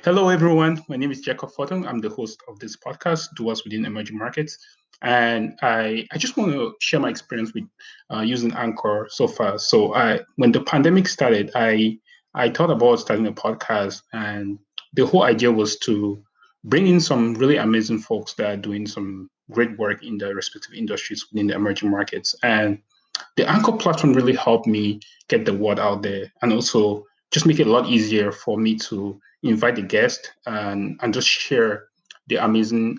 Hello, everyone. My name is Jacob Fortum. I'm the host of this podcast, Doers within Emerging Markets. And I just want to share my experience with using Anchor so far. When the pandemic started, I thought about starting a podcast, and the whole idea was to bring in some really amazing folks that are doing some great work in their respective industries within the emerging markets. And the Anchor platform really helped me get the word out there and also just make it a lot easier for me to invite the guest and just share the amazing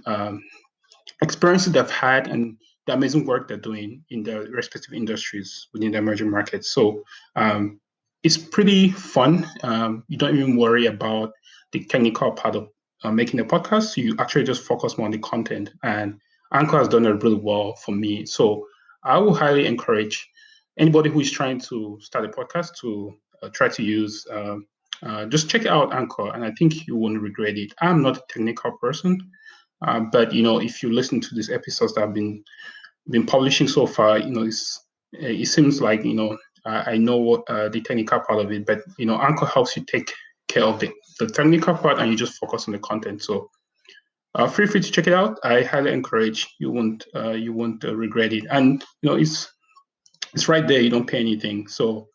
experiences they've had and the amazing work they're doing in their respective industries within the emerging markets. So it's pretty fun. You don't even worry about the technical part of making the podcast. You actually just focus more on the content. And Anchor has done it really well for me. So I will highly encourage anybody who is trying to start a podcast to try to use. Just check out Anchor, and I think you won't regret it. I'm not a technical person, but if you listen to these episodes that I've been publishing so far, it seems like I know what the technical part of it, but Anchor helps you take care of the technical part, and you just focus on the content. So feel free to check it out. I highly encourage. You won't regret it, and it's right there. You don't pay anything. So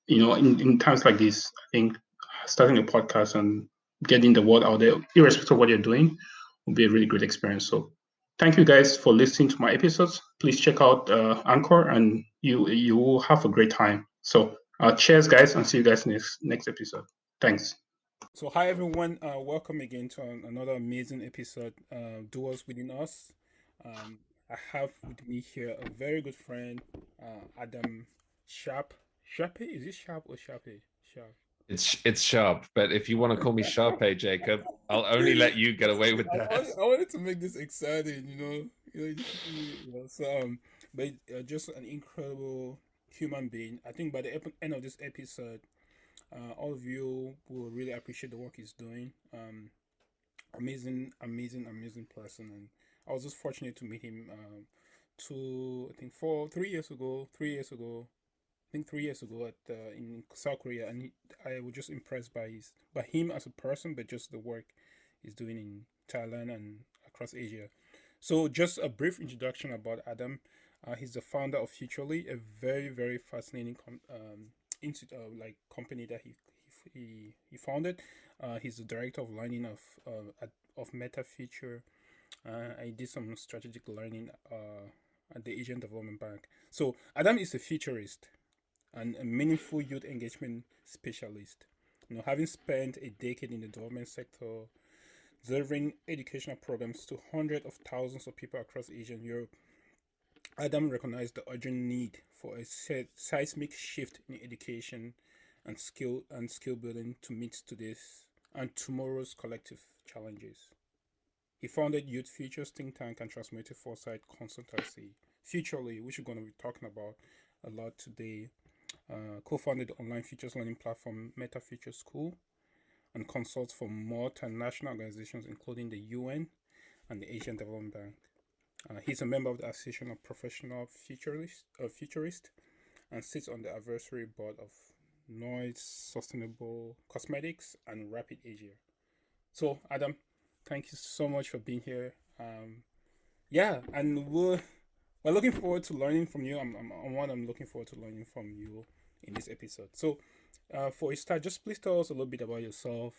in times like this, I think starting a podcast and getting the word out there, irrespective of what you're doing, will be a really great experience. So thank you guys for listening to my episodes. Please check out Anchor, and you will have a great time. So cheers, guys, and see you guys next episode. Thanks. So, hi everyone, welcome again to another amazing episode, Doers Within Us. I have with me here a very good friend, Adam Sharpe. Sharpe? Is it Sharpe or Sharpe? Sharpe. It's Sharpe, but if you want to call me Sharpe, Jacob, I'll only let you get away with that. I wanted to make this exciting, but just an incredible human being. I think by the end of this episode, all of you will really appreciate the work he's doing. Amazing, amazing, amazing person, and I was just fortunate to meet him. I think 3 years ago. 3 years ago, I think 3 years ago at in South Korea, and I was just impressed by him as a person, but just the work he's doing in Thailand and across Asia. So, just a brief introduction about Adam. He's the founder of Futurely, a very very fascinating company that he founded. He's the director of learning of Metafuture. I did some strategic learning at the Asian Development Bank. So Adam is a futurist and a meaningful youth engagement specialist. Having spent a decade in the development sector, delivering educational programs to hundreds of thousands of people across Asia and Europe, Adam recognized the urgent need for a seismic shift in education and skill building to meet today's and tomorrow's collective challenges. He founded Youth Futures think tank and transformative foresight consultancy, Futurely, which we're going to be talking about a lot today. Co-founded the online futures learning platform Metafuture School, and consults for multinational organizations including the UN and the Asian Development Bank. He's a member of the Association of Professional Futurists and sits on the advisory board of NOICE, Sustainable Cosmetics, and Rapid Asia. So, Adam, thank you so much for being here. And we're looking forward to learning from you. I'm looking forward to learning from you in this episode. So, for a start, just please tell us a little bit about yourself.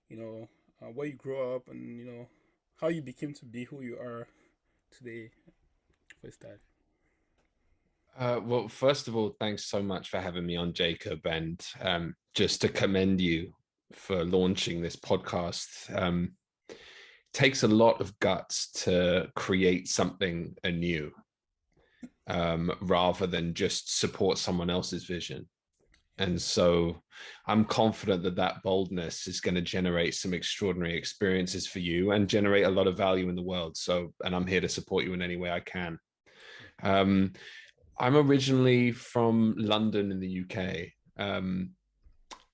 Where you grew up, and how you became to be who you are today. For a start. Well, first of all, thanks so much for having me on, Jacob, and just to commend you for launching this podcast. Takes a lot of guts to create something anew, rather than just support someone else's vision. And so I'm confident that boldness is going to generate some extraordinary experiences for you and generate a lot of value in the world. And I'm here to support you in any way I can. I'm originally from London in the UK.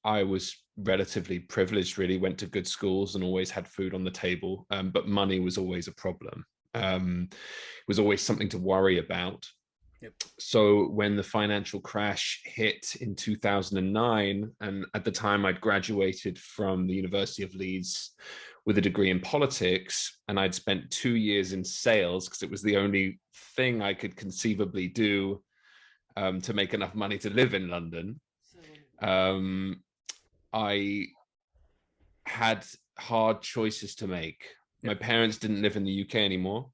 I was relatively privileged, really, went to good schools and always had food on the table, but money was always a problem. It was always something to worry about. Yep. So when the financial crash hit in 2009, and at the time I'd graduated from the University of Leeds with a degree in politics, and I'd spent 2 years in sales because it was the only thing I could conceivably do to make enough money to live in London. I had hard choices to make. My parents didn't live in the UK anymore.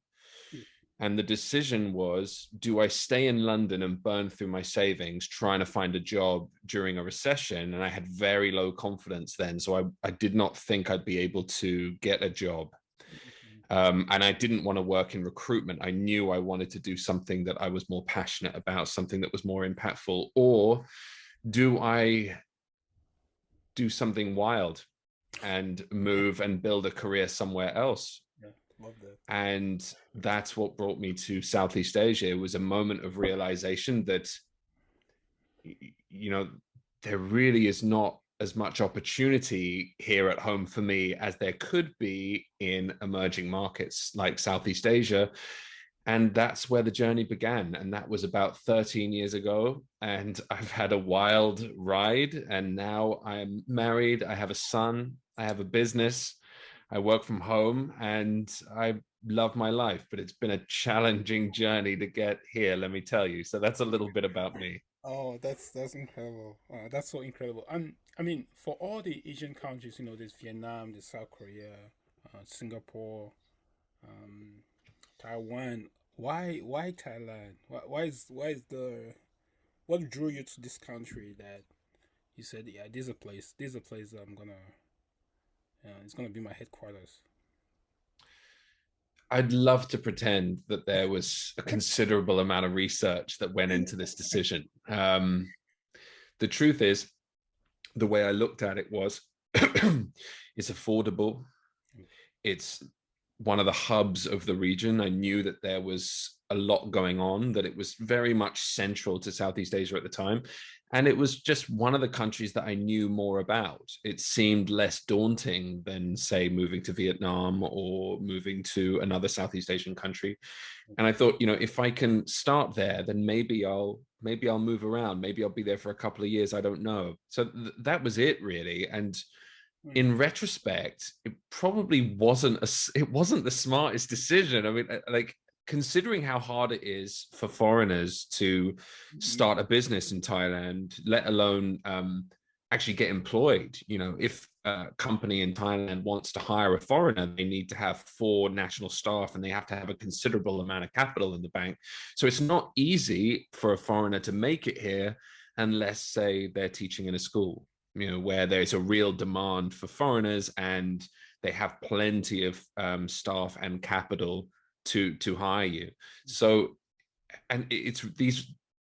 And the decision was, do I stay in London and burn through my savings trying to find a job during a recession? And I had very low confidence then. So I did not think I'd be able to get a job. And I didn't want to work in recruitment. I knew I wanted to do something that I was more passionate about, something that was more impactful. Or do I do something wild and move and build a career somewhere else? Love that. And that's what brought me to Southeast Asia. It was a moment of realization that, you know, there really is not as much opportunity here at home for me as there could be in emerging markets like Southeast Asia. And that's where the journey began. And that was about 13 years ago. And I've had a wild ride. And now I'm married. I have a son. I have a business. I work from home and I love my life, but it's been a challenging journey to get here, let me tell you. So that's a little bit about me. Oh, that's incredible. That's so incredible. And I mean, for all the Asian countries, you know, there's Vietnam, there's South Korea, Singapore, um, Taiwan. Why Thailand? Why is the what drew you to this country that you said, yeah, this is a place that I'm gonna, it's gonna be my headquarters. I'd love to pretend that there was a considerable amount of research that went into this decision. The truth is, the way I looked at it was it's affordable. It's one of the hubs of the region. I knew that there was a lot going on, that it was very much central to Southeast Asia at the time. And it was just one of the countries that I knew more about. It seemed less daunting than, say, moving to Vietnam or moving to another Southeast Asian country. And I thought, you know, if I can start there, then maybe I'll move around. Maybe I'll be there for a couple of years. I don't know. So that was it, really. And in retrospect, it probably wasn't the smartest decision. I mean, like, considering how hard it is for foreigners to start a business in Thailand, let alone actually get employed. You know, if a company in Thailand wants to hire a foreigner, they need to have 4 national staff and they have to have a considerable amount of capital in the bank. So it's not easy for a foreigner to make it here unless, say, they're teaching in a school, you know, where there's a real demand for foreigners and they have plenty of staff and capital to hire you. So, and it's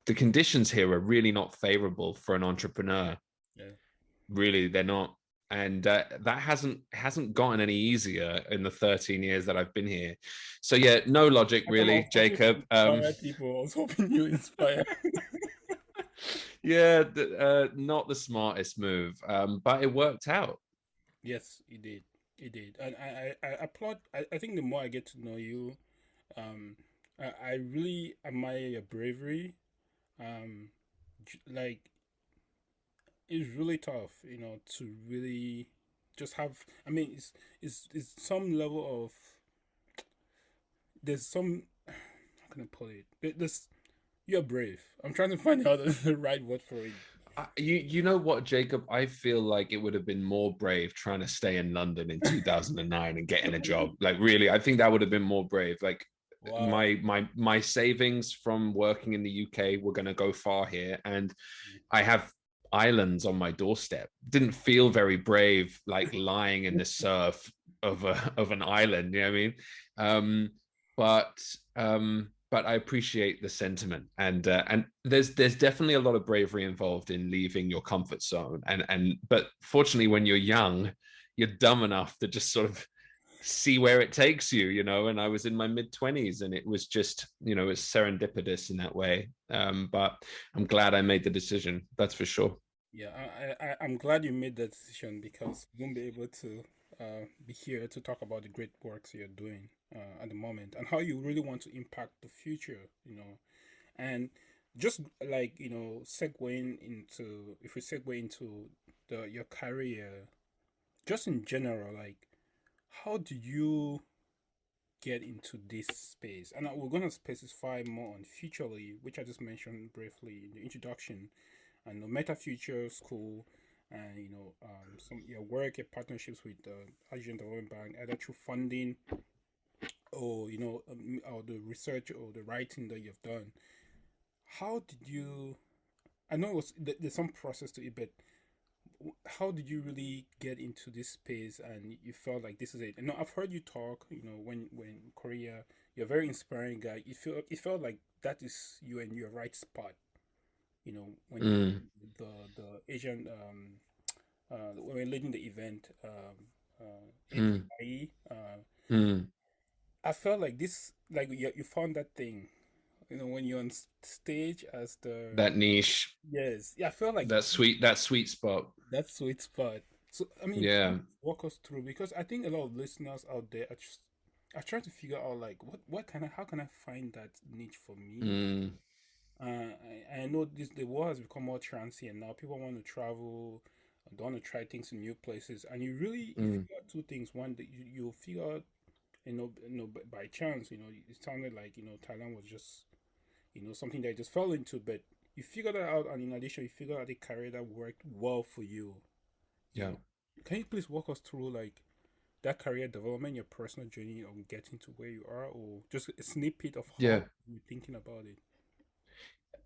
the conditions here are really not favorable for an entrepreneur. Yeah. Really, they're not. And that hasn't gotten any easier in the 13 years that I've been here. So yeah, no logic really, Jacob. People, I was hoping you inspire. Yeah, not the smartest move, but it worked out. Yes, it did. It did. And I applaud. I think the more I get to know you, um, I really admire your bravery. Um, like, it's really tough, you know, to really just have. I mean, it's some level of, there's some, how can I put it? There's You're brave. I'm trying to find out the right word for it. You know what, Jacob? I feel like it would have been more brave trying to stay in London in 2009 and getting a job. Like, really, I think that would have been more brave. Like, Wow. my savings from working in the UK were going to go far here, and I have islands on my doorstep. Didn't feel very brave, like lying in the surf of an island. You know what I mean? But I appreciate the sentiment, and there's definitely a lot of bravery involved in leaving your comfort zone, but fortunately, when you're young, you're dumb enough to just sort of see where it takes you, you know. And I was in my mid-20s, and it was just, you know, it's serendipitous in that way. But I'm glad I made the decision, that's for sure. Yeah, I'm glad you made that decision, because we won't be able to be here to talk about the great works you're doing at the moment and how you really want to impact the future, you know. And just like, segueing into, if we segue into your career, just in general, like, how do you get into this space? And we're going to specify more on Futurely, which I just mentioned briefly in the introduction, and the Metafuture School, and some your work, your partnerships with the Asian Development Bank, either through funding or or the research or the writing that you've done. How did you? I know there's some process to it, but how did you really get into this space and you felt like this is it? And I've heard you talk, when Korea, you're a very inspiring guy. It felt like that is you and your right spot. When you the Asian when we're leading the event in mm, Hawaii, mm. I felt like this, like you found that thing. When you're on stage as the That niche, yes, yeah, I felt like that sweet spot. that sweet spot. So, I mean, can Yeah. you walk us through, because I think a lot of listeners out there are trying to figure out, like, how can I find that niche for me? Mm, I know the world has become more transient now. People want to travel, they want to try things in new places, and you mm, figure out two things. One, that you figure out, by chance, it sounded like Thailand was just something that I just fell into, but you figure that out, and in addition, you figure out a career that worked well for you. You yeah. know, can you please walk us through, like, that career development, your personal journey on getting to where you are, or just a snippet of how Yeah. you're thinking about it?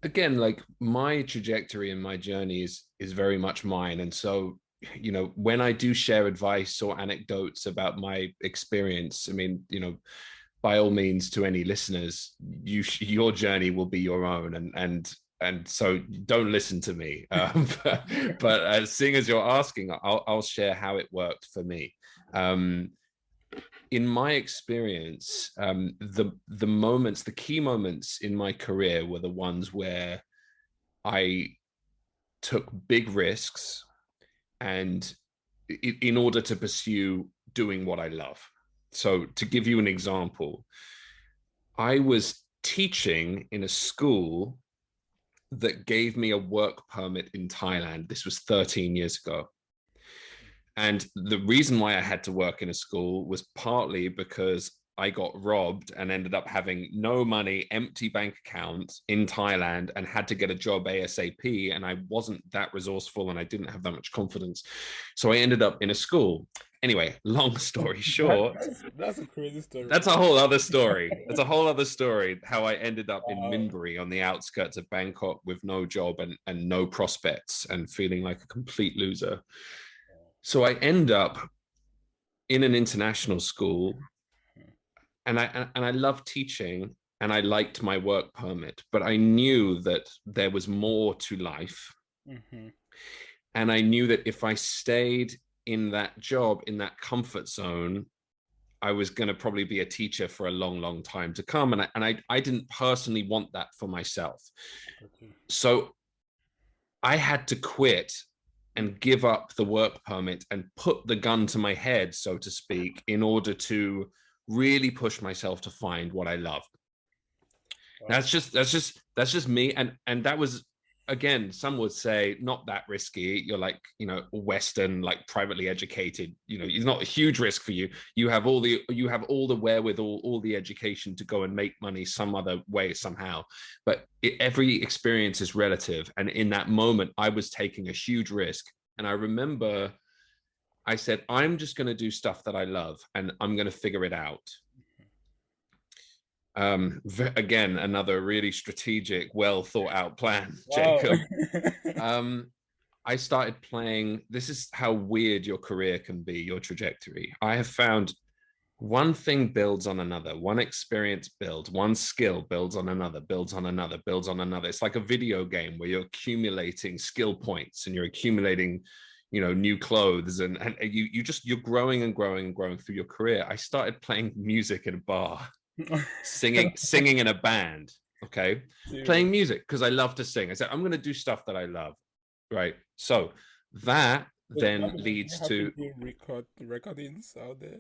Again, like my trajectory and my journey is very much mine. And so, when I do share advice or anecdotes about my experience, I mean, by all means, to any listeners, your journey will be your own, and so don't listen to me. But seeing as you're asking, I'll share how it worked for me. Um, in my experience, the key moments in my career were the ones where I took big risks, and in order to pursue doing what I love. So, to give you an example, I was teaching in a school that gave me a work permit in Thailand. This was 13 years ago. And the reason why I had to work in a school was partly because I got robbed and ended up having no money, empty bank account in Thailand, and had to get a job ASAP. And I wasn't that resourceful and I didn't have that much confidence. So I ended up in a school. Anyway, long story short, That's a crazy story. that's a whole other story. That's a whole other story. How I ended up in Wow. Minbury on the outskirts of Bangkok with no job and no prospects and feeling like a complete loser. So I end up in an international school, and I loved teaching and I liked my work permit, but I knew that there was more to life. Mm-hmm. And I knew that if I stayed in that job, in that comfort zone, I was going to probably be a teacher for a long, long time to come. And I didn't personally want that for myself. Okay. So I had to quit and give up the work permit and put the gun to my head, so to speak, in order to really push myself to find what I love. Wow. That's just me. And that was, again, some would say not that risky. You're like, Western, like privately educated, it's not a huge risk for you. You have all the wherewithal, all the education to go and make money some other way, somehow. But every experience is relative. And in that moment, I was taking a huge risk. And I remember I said, I'm just going to do stuff that I love and I'm going to figure it out. Again, another really strategic, well thought out plan, Wow. Jacob. I started playing. This is how weird your career can be, your trajectory. I have found one thing builds on another, one experience builds, one skill builds on another, builds on another, builds on another. It's like a video game where you're accumulating skill points and you're accumulating, new clothes, and you're growing and growing and growing through your career. I started playing music in a bar, singing in a band. Okay. Serious. Playing music because I love to sing. I said, I'm going to do stuff that I love. Right. So that Wait, then do you leads happen to, to record recordings out there?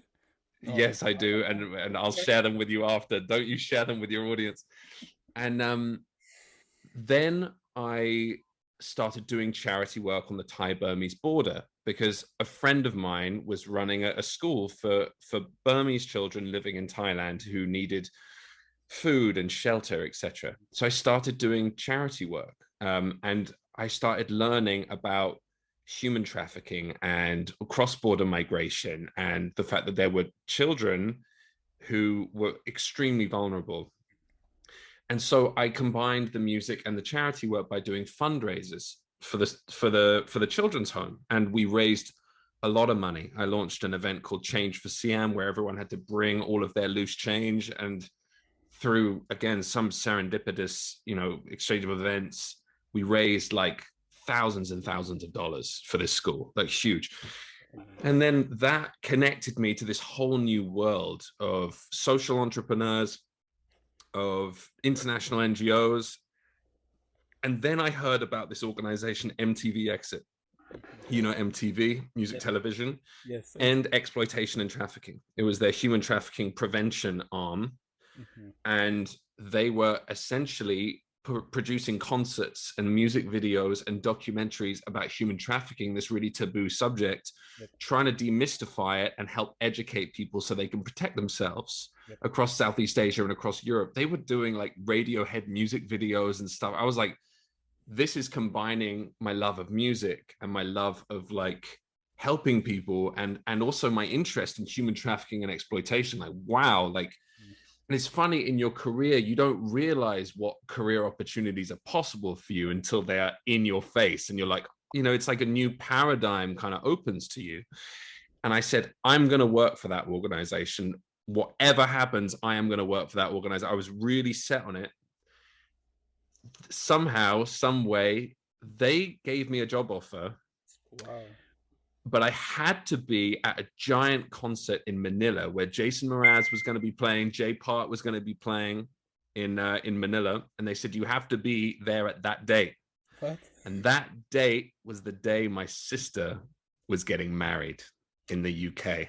No. yes, I do. And I'll share them with you after. Don't you share them with your audience. And Then I started doing charity work on the Thai-Burmese border because a friend of mine was running a school for Burmese children living in Thailand who needed food and shelter, etc. So I started doing charity work, and I started learning about human trafficking and cross-border migration and the fact that there were children who were extremely vulnerable. And so I combined the music and the charity work by doing fundraisers for the children's home, and we raised a lot of money. I launched an event called Change for Siam, where everyone had to bring all of their loose change, and through, again, some serendipitous, exchange of events, we raised like thousands and thousands of dollars for this school, like huge. And then that connected me to this whole new world of social entrepreneurs, of international NGOs. And then I heard about this organization, MTV Exit. MTV, music, television, yes, and exploitation and trafficking. It was their human trafficking prevention arm. And they were essentially producing concerts and music videos and documentaries about human trafficking, this really taboo subject, trying to demystify it and help educate people so they can protect themselves across Southeast Asia and across Europe. They were doing like Radiohead music videos and stuff. I was like, this is combining my love of music and my love of like helping people and also my interest in human trafficking and exploitation. Like, wow, like, and it's funny, in your career, you don't realize what career opportunities are possible for you until they are in your face. And you're like, it's like a new paradigm kind of opens to you. And I said, I'm going to work for that organization. Whatever happens, I am going to work for that organization. I was really set on it. Somehow, some way, they gave me a job offer. Wow. But I had to be at a giant concert in Manila where Jason Mraz was going to be playing, Jay Part was going to be playing in Manila. And they said, you have to be there at that date. What? And that date was the day my sister was getting married in the UK.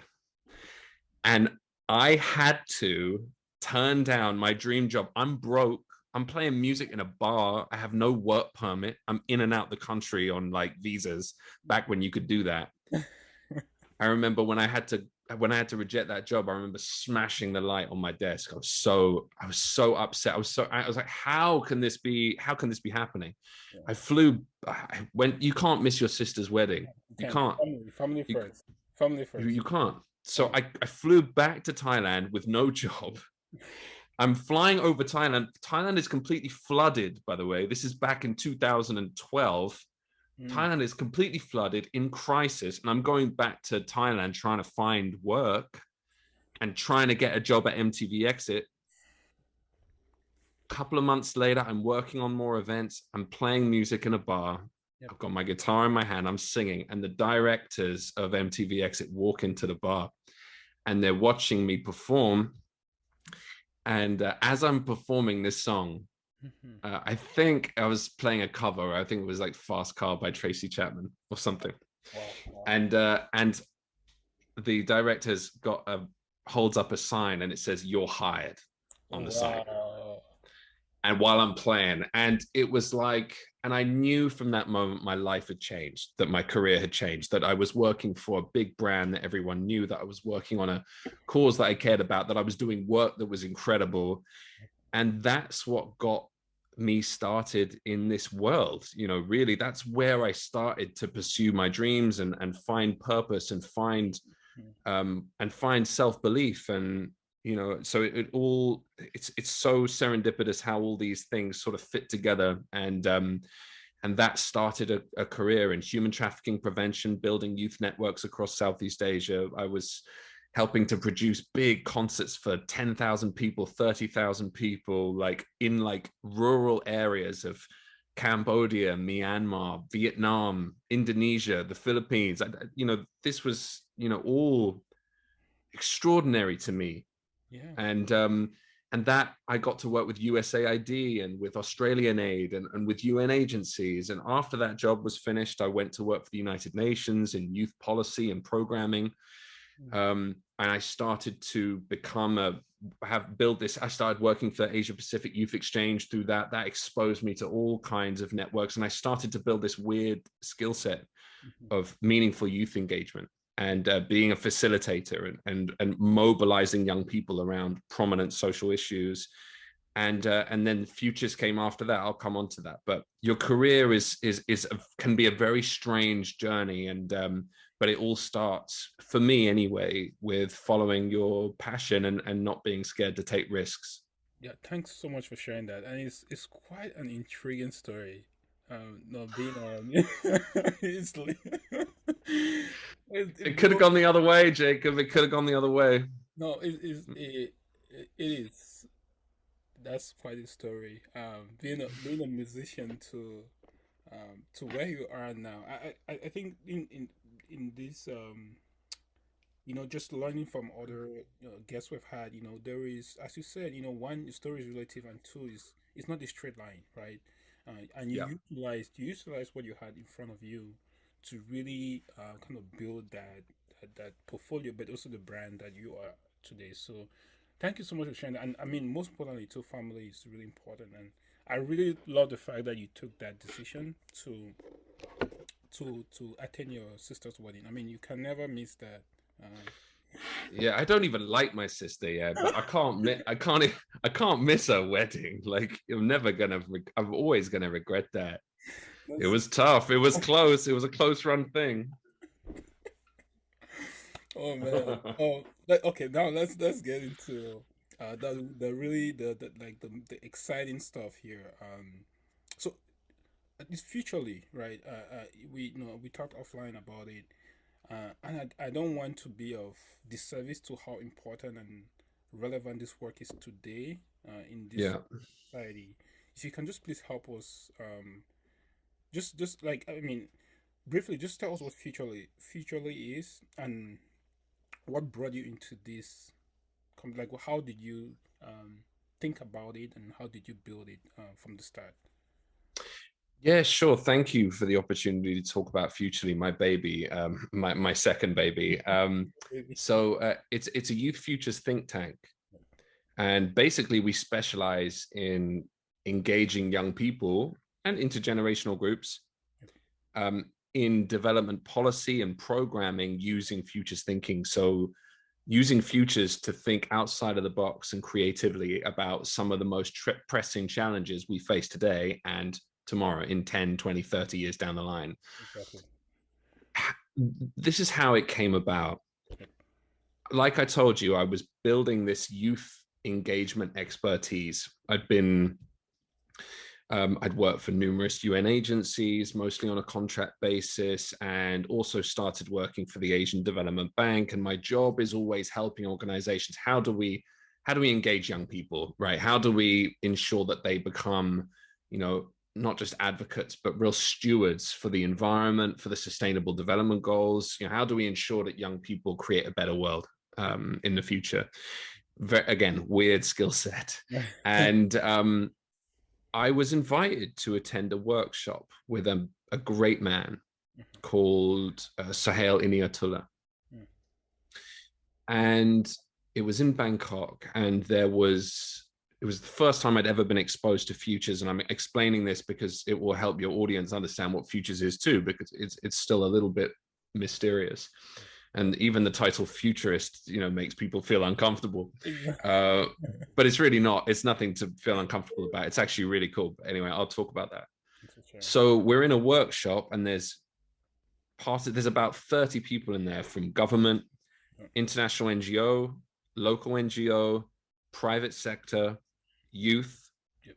And I had to turn down my dream job. I'm broke. I'm playing music in a bar. I have no work permit. I'm in and out the country on like visas back when you could do that. I remember when I had to reject that job, I remember smashing the light on my desk. I was so upset. I was like, how can this be happening? Yeah. You can't miss your sister's wedding. You can't. Family first. You can't. So I flew back to Thailand with no job. I'm flying over Thailand. Thailand is completely flooded, by the way. This is back in 2012. Thailand is completely flooded, in crisis. And I'm going back to Thailand trying to find work and trying to get a job at MTV Exit. A couple of months later, I'm working on more events. I'm playing music in a bar. I've got my guitar in my hand. I'm singing. And the directors of MTV Exit walk into the bar and they're watching me perform. And as I'm performing this song, I think I was playing a cover. I think it was like Fast Car by Tracy Chapman or something. Wow. And the director's holds up a sign and it says, "You're hired" on the sign. And while I'm playing, and it was like, and I knew from that moment my life had changed, that my career had changed, that I was working for a big brand that everyone knew, that I was working on a cause that I cared about, that I was doing work that was incredible. And that's what got me started in this world. Really, that's where I started to pursue my dreams and find purpose and find self-belief. And so it's so serendipitous how all these things sort of fit together. And that started a career in human trafficking prevention, building youth networks across Southeast Asia. I was helping to produce big concerts for 10,000 people, 30,000 people, like in like rural areas of Cambodia, Myanmar, Vietnam, Indonesia, the Philippines. This was, all extraordinary to me. Yeah. And that I got to work with USAID and with Australian Aid and with UN agencies. And after that job was finished, I went to work for the United Nations in youth policy and programming. And I started to build this. I started working for Asia Pacific Youth Exchange through that. That exposed me to all kinds of networks. And I started to build this weird skill set of meaningful youth engagement and being a facilitator and mobilizing young people around prominent social issues. And then Futures came after that. I'll come on to that. But your career can be a very strange journey, but it all starts, for me anyway, with following your passion and not being scared to take risks. Yeah, thanks so much for sharing that, and it's quite an intriguing story. Not being it's like, It could have gone the other way, Jacob. It could have gone the other way. no, it is. That's quite a story. Being a musician to where you are now. I think in this just learning from other guests we've had, there is, as you said, one, story is relative, and two is it's not a straight line, right? And Yeah. you utilized what you had in front of you to really kind of build that portfolio, but also the brand that you are today. So thank you so much for sharing that. And I mean, most importantly, too, family is really important. And I really love the fact that you took that decision to attend your sister's wedding. I mean, you can never miss that. Yeah, I don't even like my sister yet, but I can't miss her wedding. Like, I'm always gonna regret that. It was tough. It was close. It was a close run thing. Oh man. Okay. Now let's get into the exciting stuff here. So it's futurely, right? We talked offline about it, and I don't want to be of disservice to how important and relevant this work is today in this Yeah. society. If you can just please help us, just like, I mean, briefly, just tell us what futurely is, and what brought you into this. Like, how did you think about it, and how did you build it from the start? Yeah, sure. Thank you for the opportunity to talk about Futurely, my baby, my second baby. So it's a youth futures think tank, and basically we specialize in engaging young people and intergenerational groups in development policy and programming using futures thinking. So using futures to think outside of the box and creatively about some of the most pressing challenges we face today and tomorrow, in 10, 20, 30 years down the line. Exactly. This is how it came about. Like I told you, I was building this youth engagement expertise. I'd worked for numerous UN agencies, mostly on a contract basis, and also started working for the Asian Development Bank. And my job is always helping organizations. How do we engage young people, right? How do we ensure that they become, not just advocates, but real stewards for the environment, for the sustainable development goals? How do we ensure that young people create a better world in the future? Again, weird skill set. And I was invited to attend a workshop with a great man called Sahel Iniatullah. And it was in Bangkok, and it was the first time I'd ever been exposed to futures. And I'm explaining this because it will help your audience understand what futures is too, because it's still a little bit mysterious. And even the title futurist, makes people feel uncomfortable. But it's really not. It's nothing to feel uncomfortable about. It's actually really cool. But anyway, I'll talk about that. So we're in a workshop, and there's about 30 people in there from government, international NGO, local NGO, private sector, youth,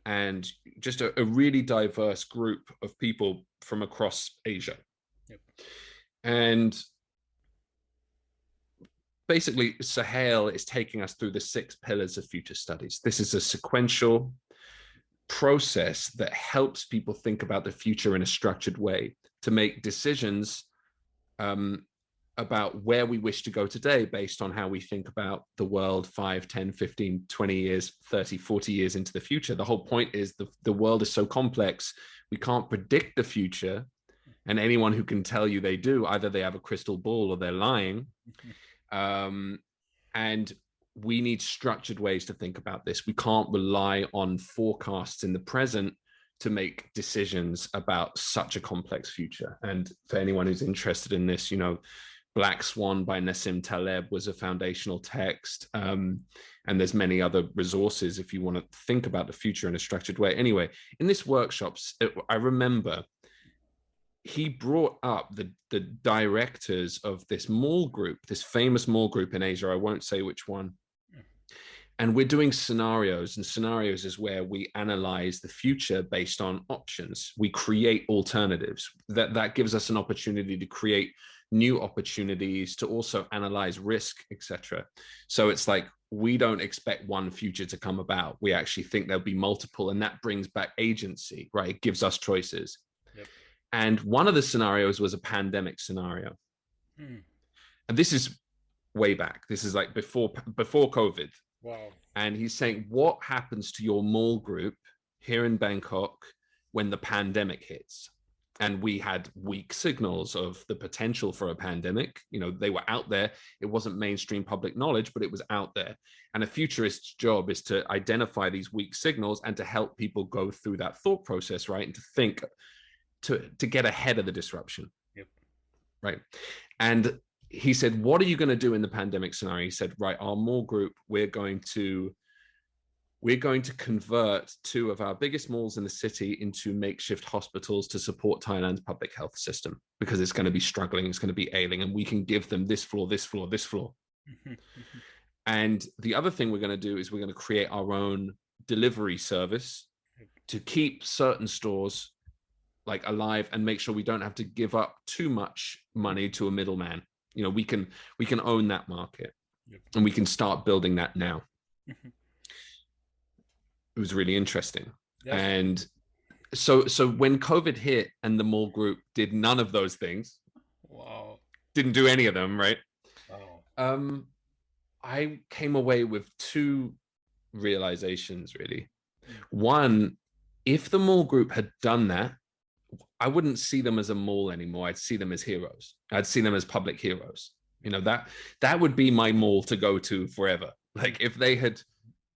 and just a really diverse group of people from across Asia. And basically, Sahel is taking us through the 6 pillars of future studies. This is a sequential process that helps people think about the future in a structured way to make decisions about where we wish to go today based on how we think about the world 5, 10, 15, 20 years, 30, 40 years into the future. The whole point is the world is so complex, we can't predict the future. And anyone who can tell you they do, either they have a crystal ball or they're lying. And we need structured ways to think about this. We can't rely on forecasts in the present to make decisions about such a complex future. And for anyone who's interested in this, Black Swan by Nassim Taleb was a foundational text. And there's many other resources if you want to think about the future in a structured way. Anyway, in this workshops, I remember he brought up the directors of this mall group, this famous mall group in Asia. I won't say which one. And we're doing scenarios, and scenarios is where we analyze the future based on options. We create alternatives. That gives us an opportunity to create new opportunities, to also analyze risk, etc. So it's like, we don't expect one future to come about. We actually think there'll be multiple, and that brings back agency, right? It gives us choices. Yep. And one of the scenarios was a pandemic scenario. And this is way back. This is like before COVID. Wow. And he's saying, what happens to your mall group here in Bangkok when the pandemic hits? And we had weak signals of the potential for a pandemic. They were out there. It wasn't mainstream public knowledge, but it was out there. And a futurist's job is to identify these weak signals and to help people go through that thought process, right? And to think, to get ahead of the disruption. Yep. Right. And he said, what are you going to do in the pandemic scenario? He said, right, our mall group, we're going to convert 2 of our biggest malls in the city into makeshift hospitals to support Thailand's public health system, because it's going to be struggling, it's going to be ailing, and we can give them this floor, this floor, this floor. And the other thing we're going to do is we're going to create our own delivery service to keep certain stores like alive and make sure we don't have to give up too much money to a middleman. We can own that market. Yep. And we can start building that now. It was really interesting. Yes. And so when COVID hit and the mall group did none of those things, wow, didn't do any of them, right? Wow. I came away with 2 realizations, really. One, if the mall group had done that, I wouldn't see them as a mall anymore. I'd see them as heroes. I'd see them as public heroes. That would be my mall to go to forever. Like, if they had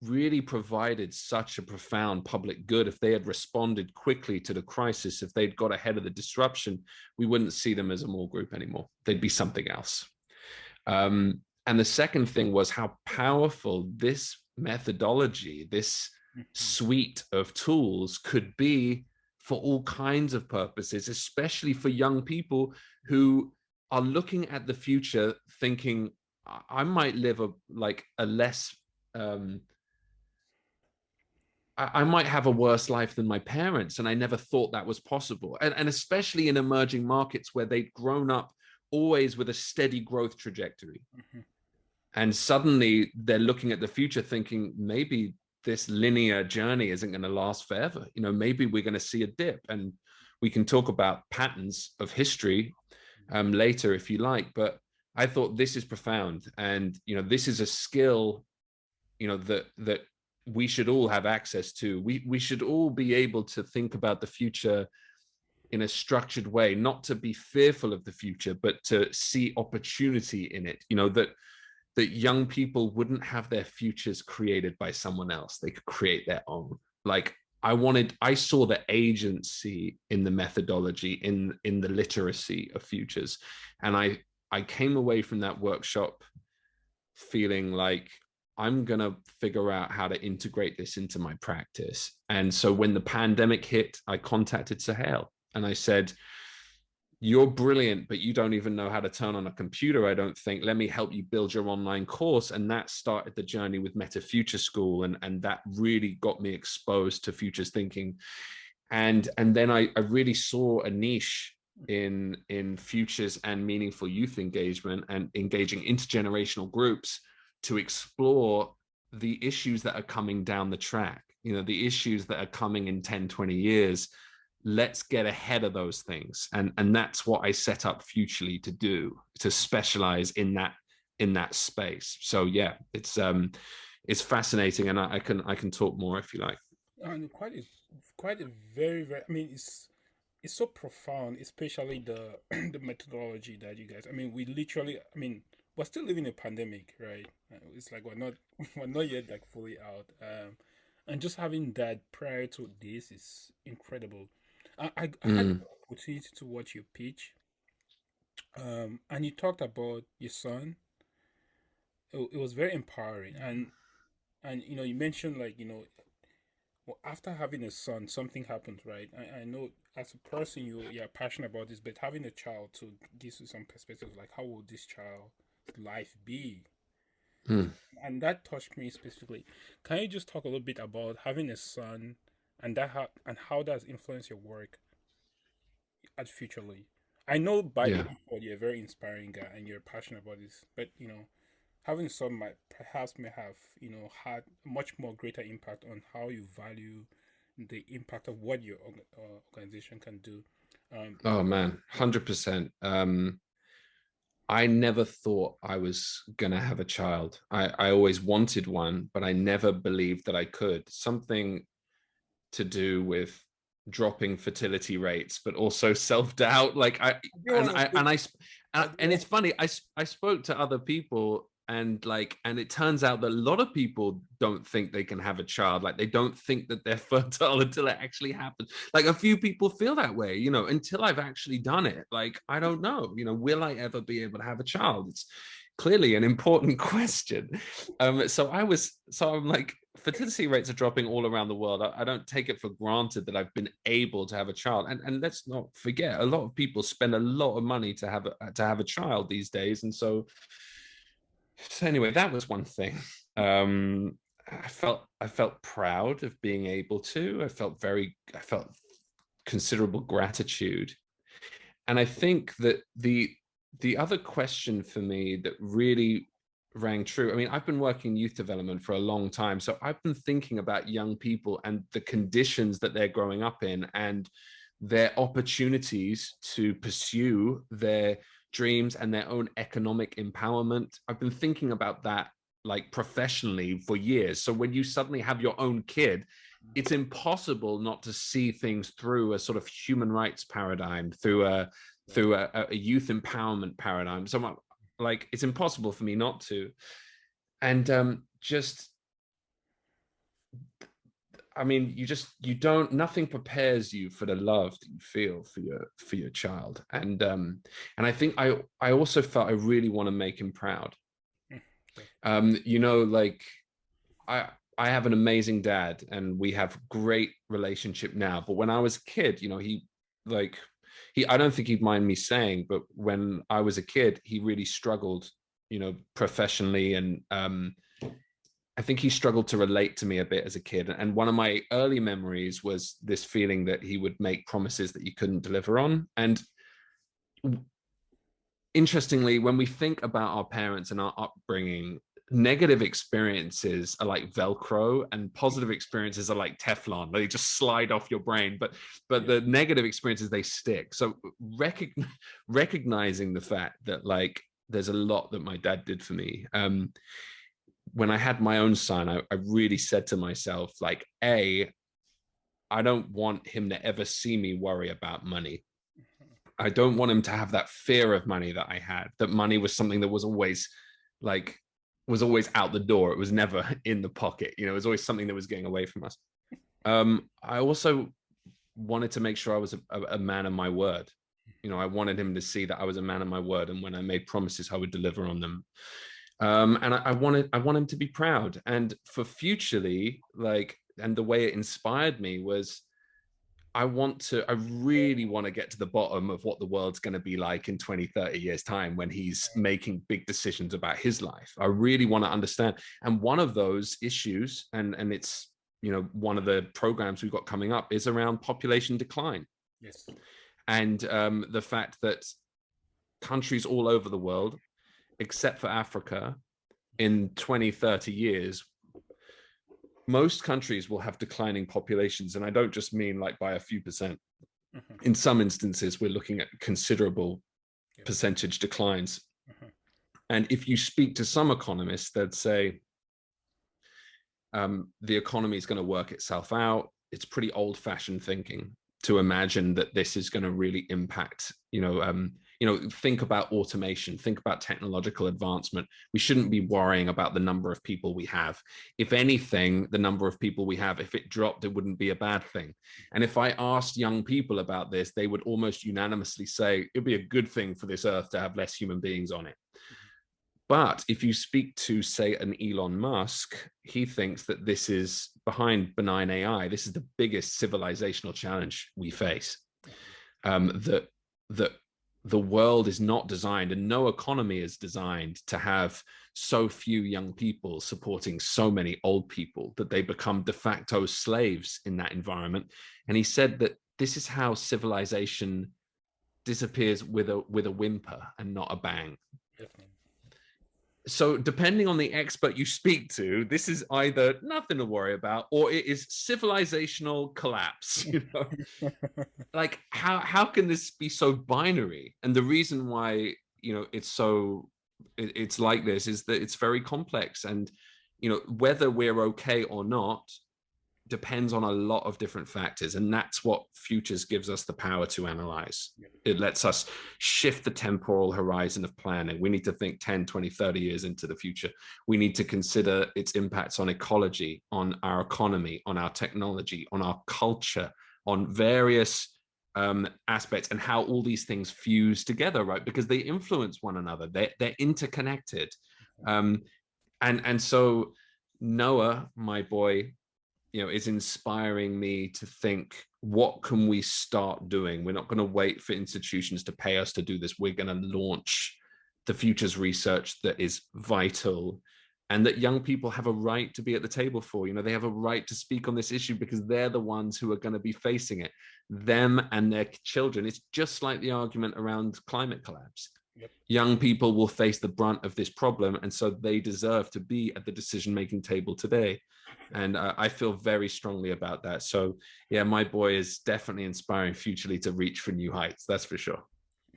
really provided such a profound public good, if they had responded quickly to the crisis, if they'd got ahead of the disruption, we wouldn't see them as a mall group anymore. They'd be something else. And the second thing was how powerful this methodology, this suite of tools could be for all kinds of purposes, especially for young people who are looking at the future thinking, I might live a less, I might have a worse life than my parents, and I never thought that was possible. And especially in emerging markets where they'd grown up always with a steady growth trajectory. And suddenly they're looking at the future thinking, maybe this linear journey isn't going to last forever. Maybe we're going to see a dip, and we can talk about patterns of history later if you like. But I thought this is profound, and this is a skill that we should all have access to. We should all be able to think about the future in a structured way, not to be fearful of the future, but to see opportunity in it. That young people wouldn't have their futures created by someone else. They could create their own. Like, I saw the agency in the methodology, in the literacy of futures. And I came away from that workshop feeling like, I'm going to figure out how to integrate this into my practice. And so when the pandemic hit, I contacted Sahel and I said, you're brilliant, but you don't even know how to turn on a computer, I don't think. Let me help you build your online course. And that started the journey with Metafuture School. And that really got me exposed to futures thinking. And then I really saw a niche in futures and meaningful youth engagement and engaging intergenerational groups to explore the issues that are coming down the track, the issues that are coming in 10, 20 years. Let's get ahead of those things. And that's what I set up Futurely to do, to specialize in that space. So yeah, it's fascinating, and I can talk more if you like. And quite a very, very, it's so profound, especially the the methodology that you guys, we literally, we're still living a pandemic, right? It's like we're not yet like fully out. And just having that prior to this is incredible. I had the Mm, opportunity to watch your pitch, and you talked about your son. It was very empowering, and you mentioned like well, after having a son, something happens, right? I know as a person you're passionate about this, but having a child to gives you some perspective, like how will this child's life be? mm. And that touched me specifically. Can you just talk a little bit about having a son and and how that's influenced your work at Futurely? I know by the Yeah. default you're a very inspiring guy and you're passionate about this, but having a son might perhaps may have had much more greater impact on how you value the impact of what your organization can do. Um, Oh man, 100%. I never thought I was gonna have a child. I always wanted one, but I never believed that I could. Something to do with dropping fertility rates, but also self-doubt. Like I do want to put, I do and want, it's funny. I spoke to other people, and it turns out that a lot of people don't think they can have a child. Like they don't think that they're fertile until it actually happens. Like a few people feel that way, until I've actually done it. Like I don't know, will I ever be able to have a child? It's clearly an important question. So I'm like, fertility rates are dropping all around the world. I don't take it for granted that I've been able to have a child. And let's not forget, a lot of people spend a lot of money to have a child these days. And so anyway, that was one thing. I felt proud of being able to. I felt considerable gratitude. And I think that the other question for me that really rang true. I mean, I've been working in youth development for a long time. So I've been thinking about young people and the conditions that they're growing up in and their opportunities to pursue their dreams and their own economic empowerment. I've been thinking about that like professionally for years. So when you suddenly have your own kid, it's impossible not to see things through a sort of human rights paradigm, through a youth empowerment paradigm. So like it's impossible for me not to. And just I mean, you don't, nothing prepares you for the love that you feel for your child. And I think I also felt I really want to make him proud. Like I I have an amazing dad and we have great relationship now. But when I was a kid, like I don't think he'd mind me saying, but when I was a kid, he really struggled, professionally. And I think he struggled to relate to me a bit as a kid. And one of my early memories was this feeling that he would make promises that he couldn't deliver on. And interestingly, when we think about our parents and our upbringing, negative experiences are like Velcro and positive experiences are like Teflon. They just slide off your brain, but the negative experiences, they stick. So recognizing the fact that like there's a lot that my dad did for me. When I had my own son, I really said to myself, like, I don't want him to ever see me worry about money. I don't want him to have that fear of money that I had, that money was something that was always out the door. It was never in the pocket. It was always something that was getting away from us. I also wanted to make sure I was a man of my word. I wanted him to see that I was a man of my word. And when I made promises, I would deliver on them. And I want him to be proud. And for Futurely, and the way it inspired me was, I really want to get to the bottom of what the world's going to be like in 20, 30 years time when he's making big decisions about his life. I really want to understand. And one of those issues, and it's, one of the programs we've got coming up is around population decline. Yes. And the fact that countries all over the world, except for Africa, in 20, 30 years, most countries will have declining populations. And I don't just mean like by a few percent. In some instances, we're looking at considerable percentage declines. And if you speak to some economists, they'd say the economy is going to work itself out. It's pretty old-fashioned thinking to imagine that this is going to really impact, think about automation, think about technological advancement. We shouldn't be worrying about the number of people we have. If anything, the number of people we have, if it dropped, it wouldn't be a bad thing. And if I asked young people about this, they would almost unanimously say it'd be a good thing for this earth to have less human beings on it. But if you speak to, say, an Elon Musk, he thinks that this is behind benign AI. This is the biggest civilizational challenge we face. That the world is not designed, and no economy is designed to have so few young people supporting so many old people that they become de facto slaves in that environment. And he said that this is how civilization disappears with a whimper and not a bang. Definitely. So depending on the expert you speak to, this is either nothing to worry about or it is civilizational collapse. Like how can this be so binary? And the reason why it's like this is that it's very complex, and whether we're okay or not depends on a lot of different factors, and that's what Futures gives us the power to analyze. It lets us shift the temporal horizon of planning. We need to think 10, 20, 30 years into the future. We need to consider its impacts on ecology, on our economy, on our technology, on our culture, on various aspects, and how all these things fuse together, right? Because they influence one another. They're interconnected. And so Noah, my boy, is inspiring me to think, what can we start doing? We're not going to wait for institutions to pay us to do this. We're going to launch the futures research that is vital and that young people have a right to be at the table for. They have a right to speak on this issue because they're the ones who are going to be facing it, them and their children. It's just like the argument around climate collapse. Yep. Young people will face the brunt of this problem, and so they deserve to be at the decision-making table today. And I feel very strongly about that. So yeah, my boy is definitely inspiring Futurely to reach for new heights. That's for sure.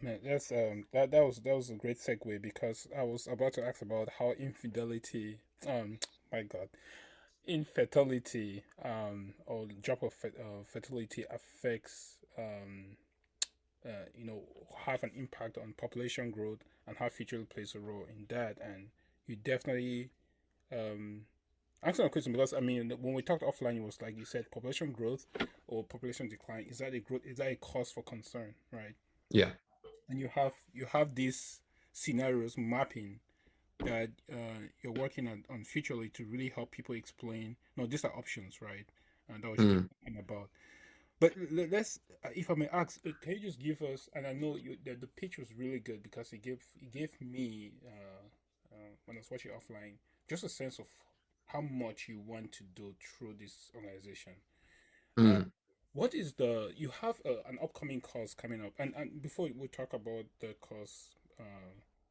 Man, that's that was a great segue, because I was about to ask about how infidelity, my God, infertility, or drop of fertility affects, have an impact on population growth, and how Futurely plays a role in that. And you definitely answer a question, because I mean, when we talked offline, it was like you said, population growth or population decline, is that a cause for concern, right? Yeah. And you have these scenarios mapping that you're working on Futurely to really help people explain. No, these are options, right? And that was talking about. But let's, if I may ask, can you just give us? And I know the pitch was really good, because it gave me when I was watching offline, just a sense of how much you want to do through this organization. What is you have an upcoming course coming up, and before we talk about the course,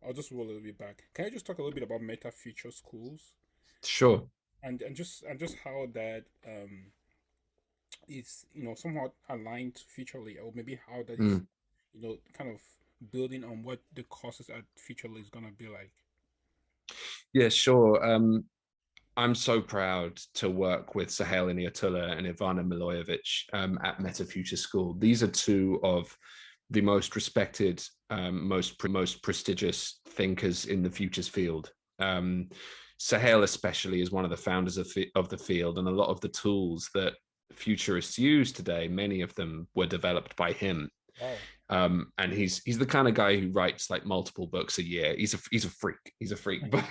I'll just roll a little bit back. Can you just talk a little bit about Metafuture Schools? Sure. And just how that is somewhat aligned Futurely, or maybe how that is kind of building on what the courses at Futurely is gonna be like. Yeah, sure. I'm so proud to work with Sahel Iniatullah and Ivana Milojevic at Metafuture School. These are two of the most respected, most prestigious thinkers in the futures field. Sahel especially is one of the founders of the field, and a lot of the tools that futurists use today, many of them were developed by him. Wow. And he's the kind of guy who writes like multiple books a year. He's a freak. He's a freak, but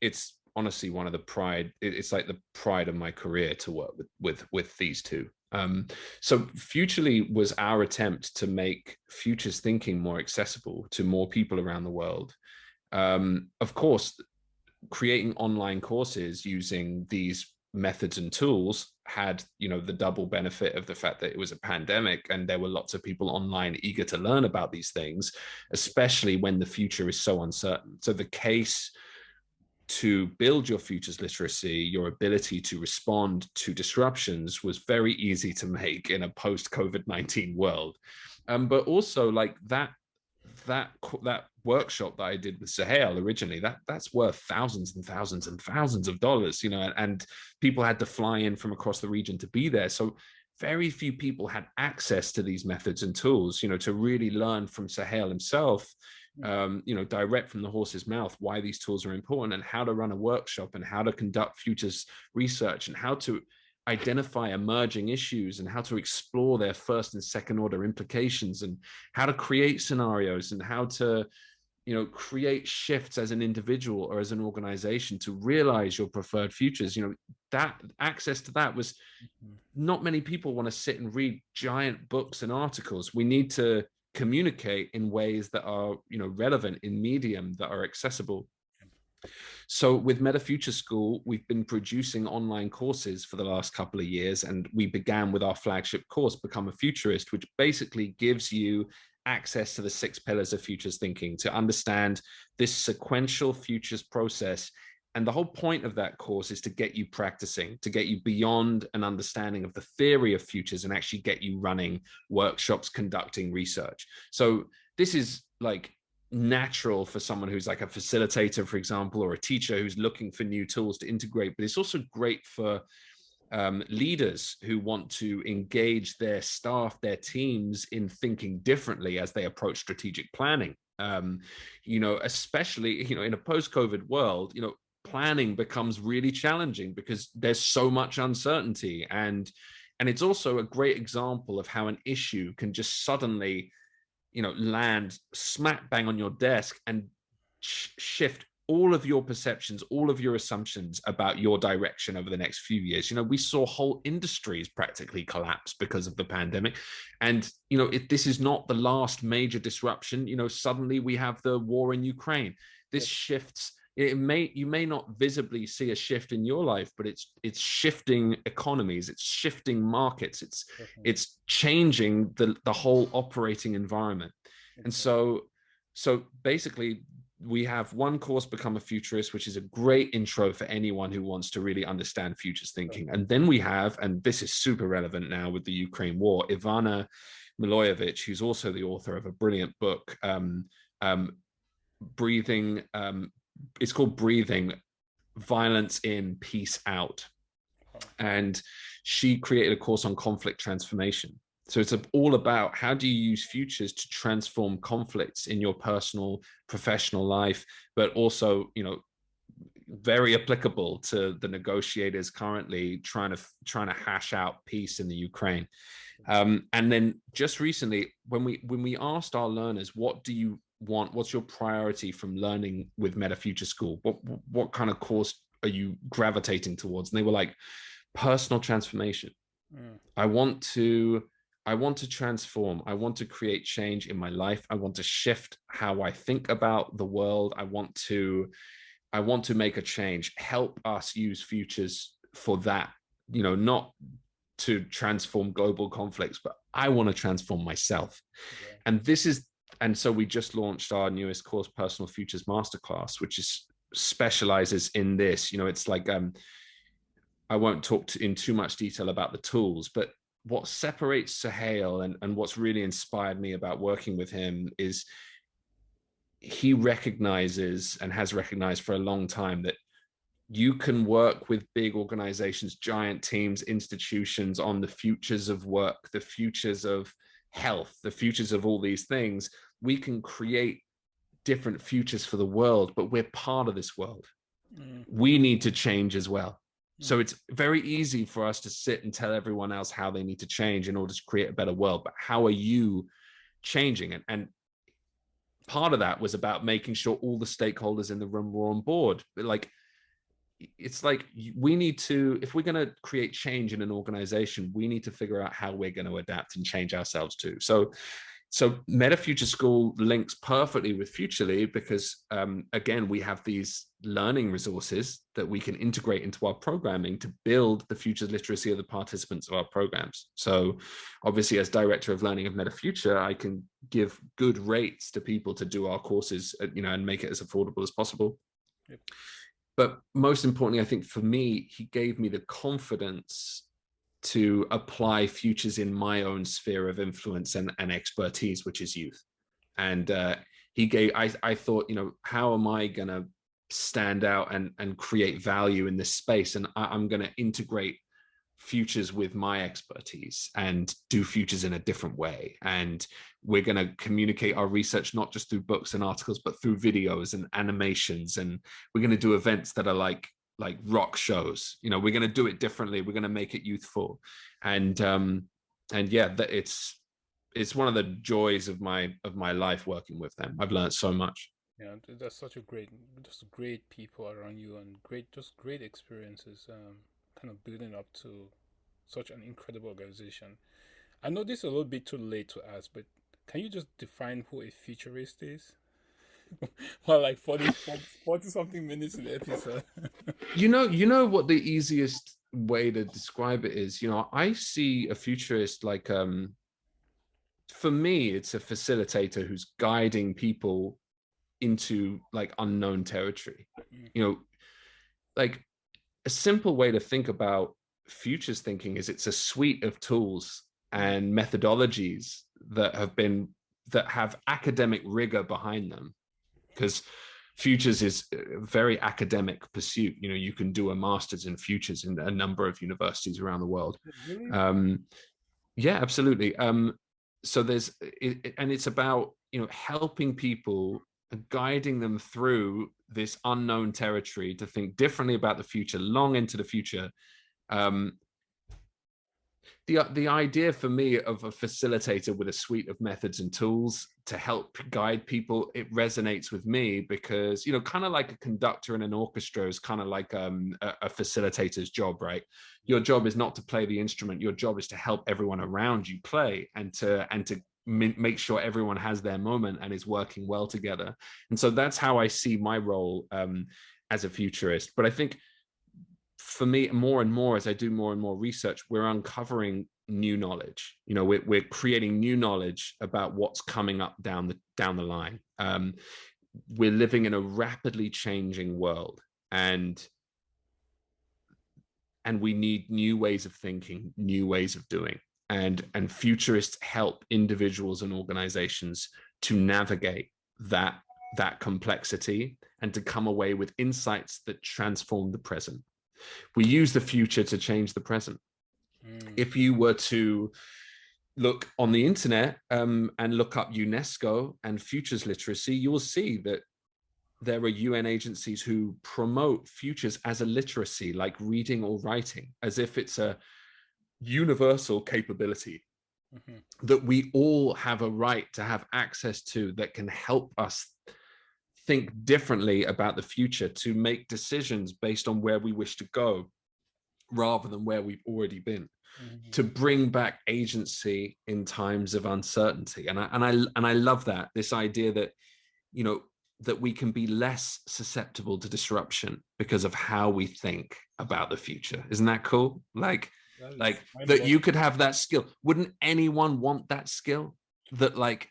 it's honestly one of the pride. It's like the pride of my career to work with these two. So Futurely was our attempt to make futures thinking more accessible to more people around the world. Of course, creating online courses using these methods and tools had the double benefit of the fact that it was a pandemic and there were lots of people online eager to learn about these things, especially when the future is so uncertain. So the case to build your futures literacy, your ability to respond to disruptions, was very easy to make in a post-COVID-19 world. But also like that workshop that I did with Sahel originally, that's worth thousands and thousands and thousands of dollars, and people had to fly in from across the region to be there. So very few people had access to these methods and tools, to really learn from Sahel himself, direct from the horse's mouth, why these tools are important and how to run a workshop and how to conduct futures research and how to identify emerging issues and how to explore their first and second order implications and how to create scenarios and how to create shifts as an individual or as an organization to realize your preferred futures. That access to that was not many people want to sit and read giant books and articles. We need to communicate in ways that are relevant, in medium that are accessible. So with Metafuture School, we've been producing online courses for the last couple of years, and we began with our flagship course, Become a Futurist, which basically gives you access to the 6 pillars of futures thinking to understand this sequential futures process. And the whole point of that course is to get you practicing, to get you beyond an understanding of the theory of futures and actually get you running workshops, conducting research. So this is like natural for someone who's like a facilitator, for example, or a teacher who's looking for new tools to integrate, but it's also great for leaders who want to engage their staff, their teams in thinking differently as they approach strategic planning. Especially, in a post-COVID world, planning becomes really challenging because there's so much uncertainty. And it's also a great example of how an issue can just suddenly, land smack bang on your desk and shift all of your perceptions, all of your assumptions about your direction over the next few years. We saw whole industries practically collapse because of the pandemic. And, this is not the last major disruption. Suddenly we have the war in Ukraine. This shifts. You may not visibly see a shift in your life, but it's shifting economies, it's shifting markets, it's changing the whole operating environment. And so basically, we have one course, Become a Futurist, which is a great intro for anyone who wants to really understand futures thinking. And then we have, and this is super relevant now with the Ukraine war, Ivana Milojevic, who's also the author of a brilliant book, Breathing. It's called Breathing, Violence in, Peace Out. And she created a course on conflict transformation. So it's all about how do you use futures to transform conflicts in your personal, professional life, but also, very applicable to the negotiators currently trying to hash out peace in the Ukraine. And then just recently, when we asked our learners, what do you want? What's your priority from learning with Metafuture School? What kind of course are you gravitating towards? And they were like, personal transformation. I want to transform. I want to create change in my life. I want to shift how I think about the world. I want to make a change. Help us use futures for that, not to transform global conflicts, but I want to transform myself. Yeah. And so we just launched our newest course, Personal Futures Masterclass, which specializes in this. It's like, I won't talk in too much detail about the tools, but what separates Sahel and what's really inspired me about working with him is he recognizes and has recognized for a long time that you can work with big organizations, giant teams, institutions on the futures of work, the futures of health, the futures of all these things. We can create different futures for the world, but we're part of this world. We need to change as well. So it's very easy for us to sit and tell everyone else how they need to change in order to create a better world. But how are you changing? And part of that was about making sure all the stakeholders in the room were on board. It's like we need to, if we're going to create change in an organization, we need to figure out how we're going to adapt and change ourselves too. So Metafuture School links perfectly with Futurely because, again, we have these learning resources that we can integrate into our programming to build the futures literacy of the participants of our programs. So obviously, as Director of Learning of Metafuture, I can give good rates to people to do our courses, and make it as affordable as possible. Yep. But most importantly, I think for me, he gave me the confidence to apply futures in my own sphere of influence and expertise, which is youth. And I thought, how am I going to stand out and create value in this space? And I'm going to integrate futures with my expertise and do futures in a different way. And we're going to communicate our research not just through books and articles, but through videos and animations. And we're going to do events that are like rock shows. You know, we're going to do it differently. We're going to make it youthful. And yeah, it's one of the joys of my life working with them. I've learned so much. Yeah, that's such a just great people around you, and just great experiences. Kind of building up to such an incredible organization. I know this is a little bit too late to ask, but can you just define who a futurist is? Well, like 40 something minutes in the episode. You know what the easiest way to describe it is? You know, I see a futurist like, for me, it's a facilitator who's guiding people into like unknown territory. You know, like a simple way to think about futures thinking is it's a suite of tools and methodologies that have academic rigor behind them, because futures is a very academic pursuit. You know, you can do a master's in futures in a number of universities around the world. Really? Yeah, absolutely. So it's about, you know, helping people, guiding them through this unknown territory to think differently about the future, long into the future. The idea for me of a facilitator with a suite of methods and tools to help guide people, it resonates with me because, you know, kind of like a conductor in an orchestra is kind of like a facilitator's job, right? Your job is not to play the instrument. Your job is to help everyone around you play and to make sure everyone has their moment and is working well together. And so that's how I see my role as a futurist. But I think for me, more and more, as I do more and more research, we're uncovering new knowledge. You know, we're creating new knowledge about what's coming up down the line. We're living in a rapidly changing world, and we need new ways of thinking, new ways of doing. And futurists help individuals and organizations to navigate that complexity and to come away with insights that transform the present. We use the future to change the present. If you were to look on the internet and look up UNESCO and futures literacy, you will see that there are UN agencies who promote futures as a literacy, like reading or writing, as if it's a universal capability that we all have a right to have access to, that can help us think differently about the future, to make decisions based on where we wish to go rather than where we've already been, to bring back agency in times of uncertainty. And I love that, this idea that, you know, that we can be less susceptible to disruption because of how we think about the future. Isn't that cool? Like that you could have that skill. Wouldn't anyone want that skill? That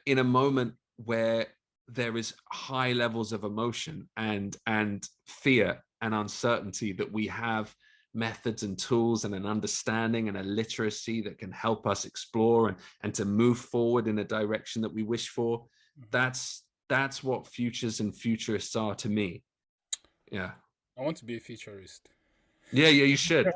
in a moment where there is high levels of emotion and fear and uncertainty, that we have methods and tools and an understanding and a literacy that can help us explore and to move forward in a direction that we wish for. That's what futures and futurists are to me. Yeah. I want to be a futurist. Yeah, you should.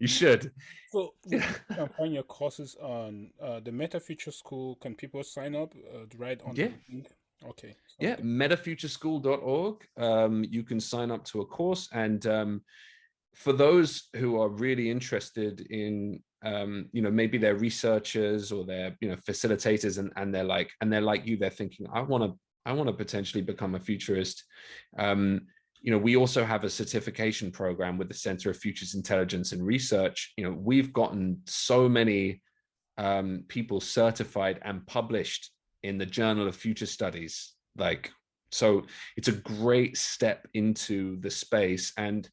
You should. So you can find your courses on the Metafuture School. Can people sign up right on the link? Okay. Yeah, metafutureschool.org. You can sign up to a course, and for those who are really interested in, you know, maybe they're researchers or they're, you know, facilitators, and they're like you, they're thinking, I want to potentially become a futurist. You know, we also have a certification program with the Center of Futures Intelligence and Research. You know, we've gotten so many people certified and published in the Journal of Future Studies. So it's a great step into the space. And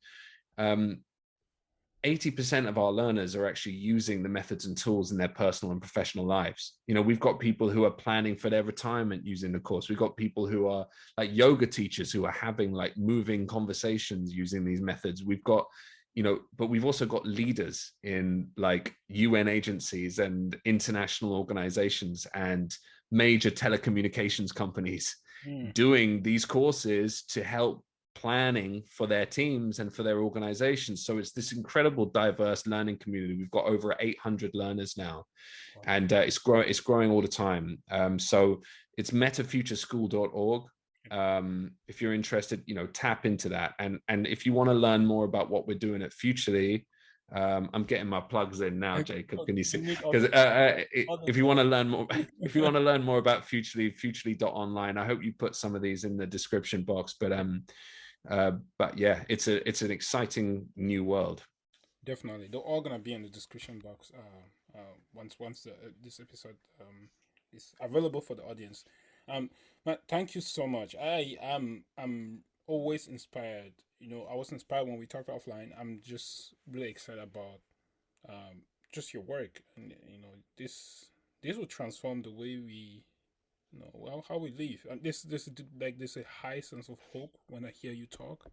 80% of our learners are actually using the methods and tools in their personal and professional lives. You know, we've got people who are planning for their retirement using the course. We've got people who are like yoga teachers who are having like moving conversations using these methods. We've got, you know, but we've also got leaders in like UN agencies and international organizations and major telecommunications companies doing these courses to help planning for their teams and for their organizations. So it's this incredible diverse learning community. We've got over 800 learners now, and it's growing all the time. So it's metafutureschool.org. If you're interested, tap into that. And if you want to learn more about what we're doing at Futurely, I'm getting my plugs in now, Jacob. Can you see? Because if you want to learn more, about Futurely, futurely.online. I hope you put some of these in the description box. But yeah, it's an exciting new world. Definitely, they're all gonna be in the description box. Once this episode is available for the audience. Matt, thank you so much. I'm always inspired. I was inspired when we talked offline. I'm just really excited about just your work, and this will transform the way we how we live. And there's a high sense of hope when I hear you talk.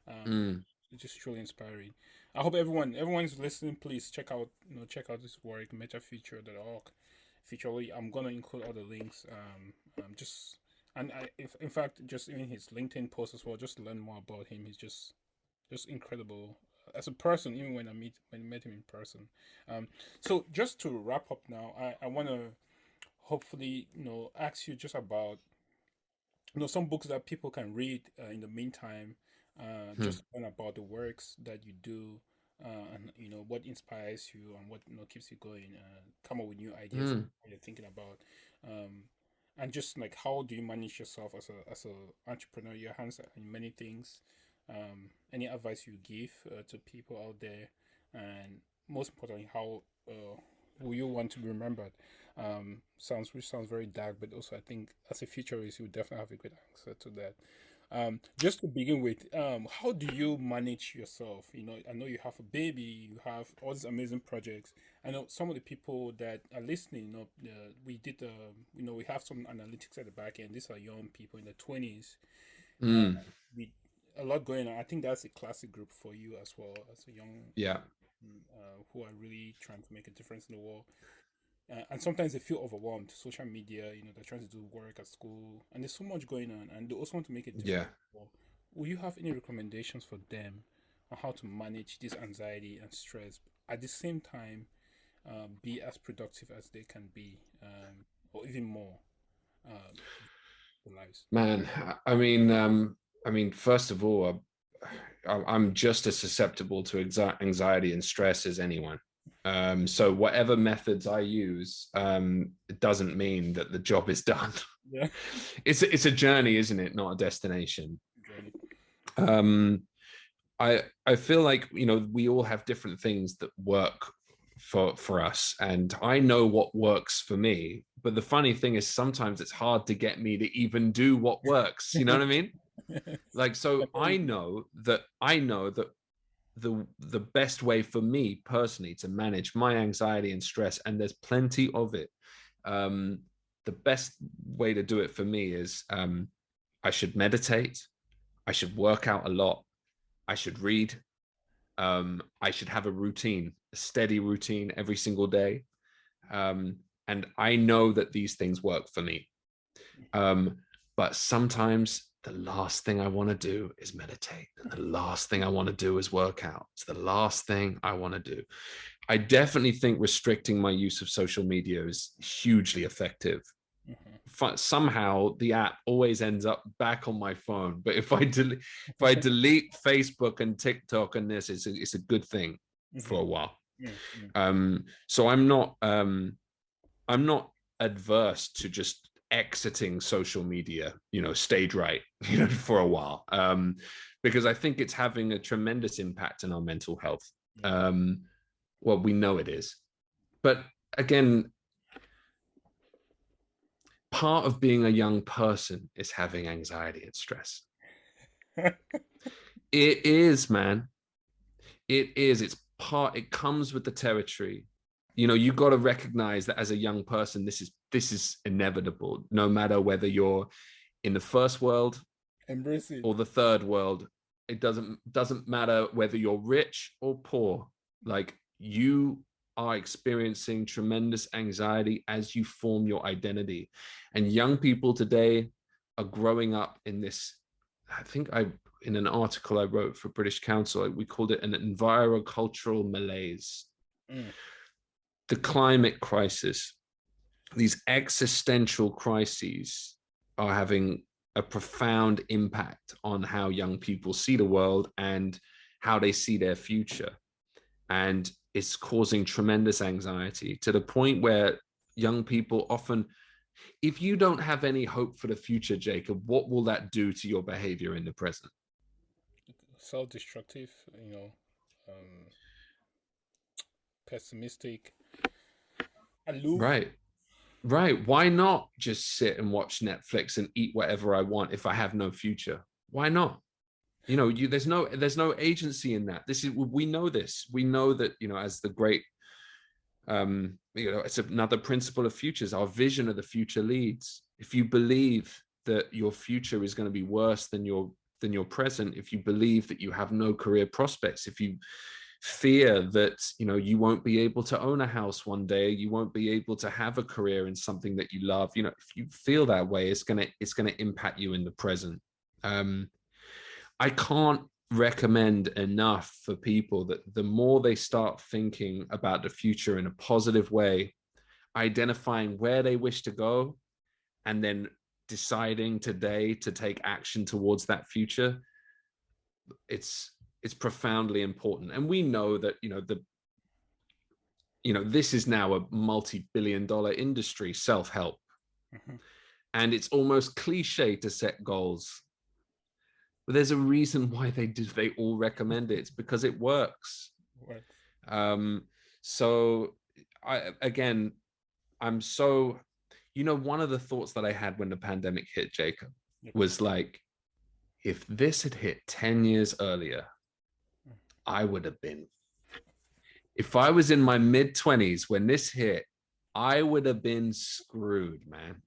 It's just truly inspiring. I hope everyone's listening. Please check out this work, metafuture.org. Futurely, I'm gonna include all the links. In fact, just in his LinkedIn post as well, just to learn more about him. He's just incredible as a person, even when I met him in person. So just to wrap up now, I want to hopefully ask you just about some books that people can read in the meantime, just learn about the works that you do, and what inspires you and what keeps you going, come up with new ideas what you're thinking about, and just like how do you manage yourself as a entrepreneur? Your hands are in many things. Any advice you give to people out there, and most importantly, how will you want to be remembered? Sounds very dark, but also I think as a futurist, you definitely have a good answer to that. Just to begin with, how do you manage yourself? I know you have a baby, you have all these amazing projects. I know some of the people that are listening, we did, we have some analytics at the back end. These are young people in their 20s. We a lot going on. I think that's a classic group for you as well, as a young, who are really trying to make a difference in the world. And sometimes they feel overwhelmed. Social media, they're trying to do work at school, and there's so much going on, and they also want to make a difference. Will you have any recommendations for them on how to manage this anxiety and stress at the same time, be as productive as they can be, or even more, their lives? Man, I mean, first of all, I'm just as susceptible to anxiety and stress as anyone. So whatever methods I use, it doesn't mean that the job is done. Yeah. It's a journey, isn't it? Not a destination. I feel like, we all have different things that work for us, and I know what works for me. But the funny thing is, sometimes it's hard to get me to even do what works. You know what I mean? Like, so I know that the best way for me personally to manage my anxiety and stress, and there's plenty of it, the best way to do it for me is I should meditate, I should work out a lot, I should read, I should have a steady routine every single day, and I know that these things work for me, but sometimes the last thing I want to do is meditate, and the last thing I want to do is work out. It's the last thing I want to do. I definitely think restricting my use of social media is hugely effective. Somehow the app always ends up back on my phone, but if I delete Facebook and TikTok and this, it's a good thing for a while. So I'm not adverse to just exiting social media, stage right, for a while, because I think it's having a tremendous impact on our mental health. Well, we know it is, but again, part of being a young person is having anxiety and stress. It is, man. It is. It comes with the territory. You've got to recognize that as a young person, this is inevitable, no matter whether you're in the first world or the third world. It doesn't matter whether you're rich or poor. Like, you are experiencing tremendous anxiety as you form your identity. And young people today are growing up in this I think in an article I wrote for British Council, we called it an envirocultural malaise. The climate crisis, these existential crises are having a profound impact on how young people see the world and how they see their future. And it's causing tremendous anxiety to the point where young people often, if you don't have any hope for the future, Jacob, what will that do to your behavior in the present? Self-destructive, pessimistic, aloof. Right. Why not just sit and watch Netflix and eat whatever I want if I have no future? Why not? There's no agency in that. We know this. We know that, as the great, it's another principle of futures. Our vision of the future leads. If you believe that your future is going to be worse than your present, if you believe that you have no career prospects, if you fear that you won't be able to own a house one day, you won't be able to have a career in something that you love, if you feel that way, it's gonna impact you in the present. I can't recommend enough for people that the more they start thinking about the future in a positive way, identifying where they wish to go, and then deciding today to take action towards that future, it's profoundly important. And we know that this is now a multi-billion-dollar industry, self-help. And it's almost cliche to set goals, but there's a reason why they all recommend it. It's because it works. So I'm so, one of the thoughts that I had when the pandemic hit, Jacob, was like, if this had hit 10 years earlier, I would have been, if I was in my mid-20s when this hit, I would have been screwed, man.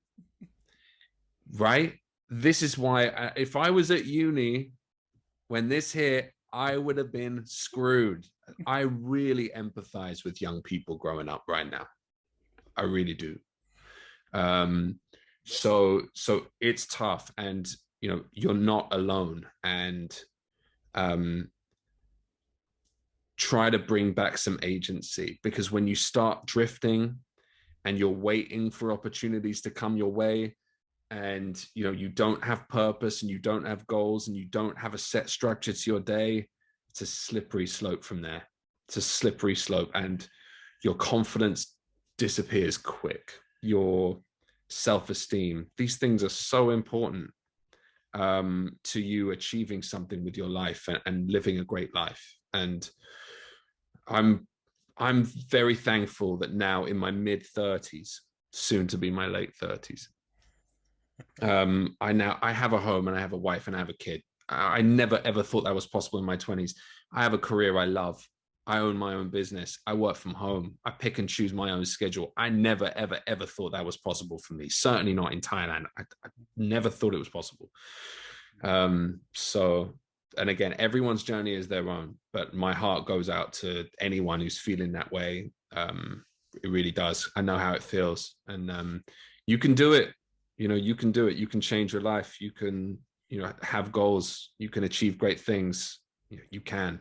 Right? This is why, if I was at uni when this hit, I would have been screwed. I really empathize with young people growing up right now. I really do. So it's tough, and you're not alone. And try to bring back some agency, because when you start drifting and you're waiting for opportunities to come your way, and you don't have purpose, and you don't have goals, and you don't have a set structure to your day, it's a slippery slope from there. It's a slippery slope, and your confidence disappears quick. Your self-esteem, these things are so important to you achieving something with your life and living a great life. And I'm very thankful that now in my mid-30s, soon to be my late 30s, I have a home, and I have a wife, and I have a kid. I never ever thought that was possible in my 20s. I have a career I love. I own my own business. I work from home. I pick and choose my own schedule. I never ever ever thought that was possible for me. Certainly not in Thailand. I never thought it was possible. And again, everyone's journey is their own, but my heart goes out to anyone who's feeling that way. It really does. I know how it feels, and you can do it. You can do it. You can change your life. You can, have goals. You can achieve great things. You can.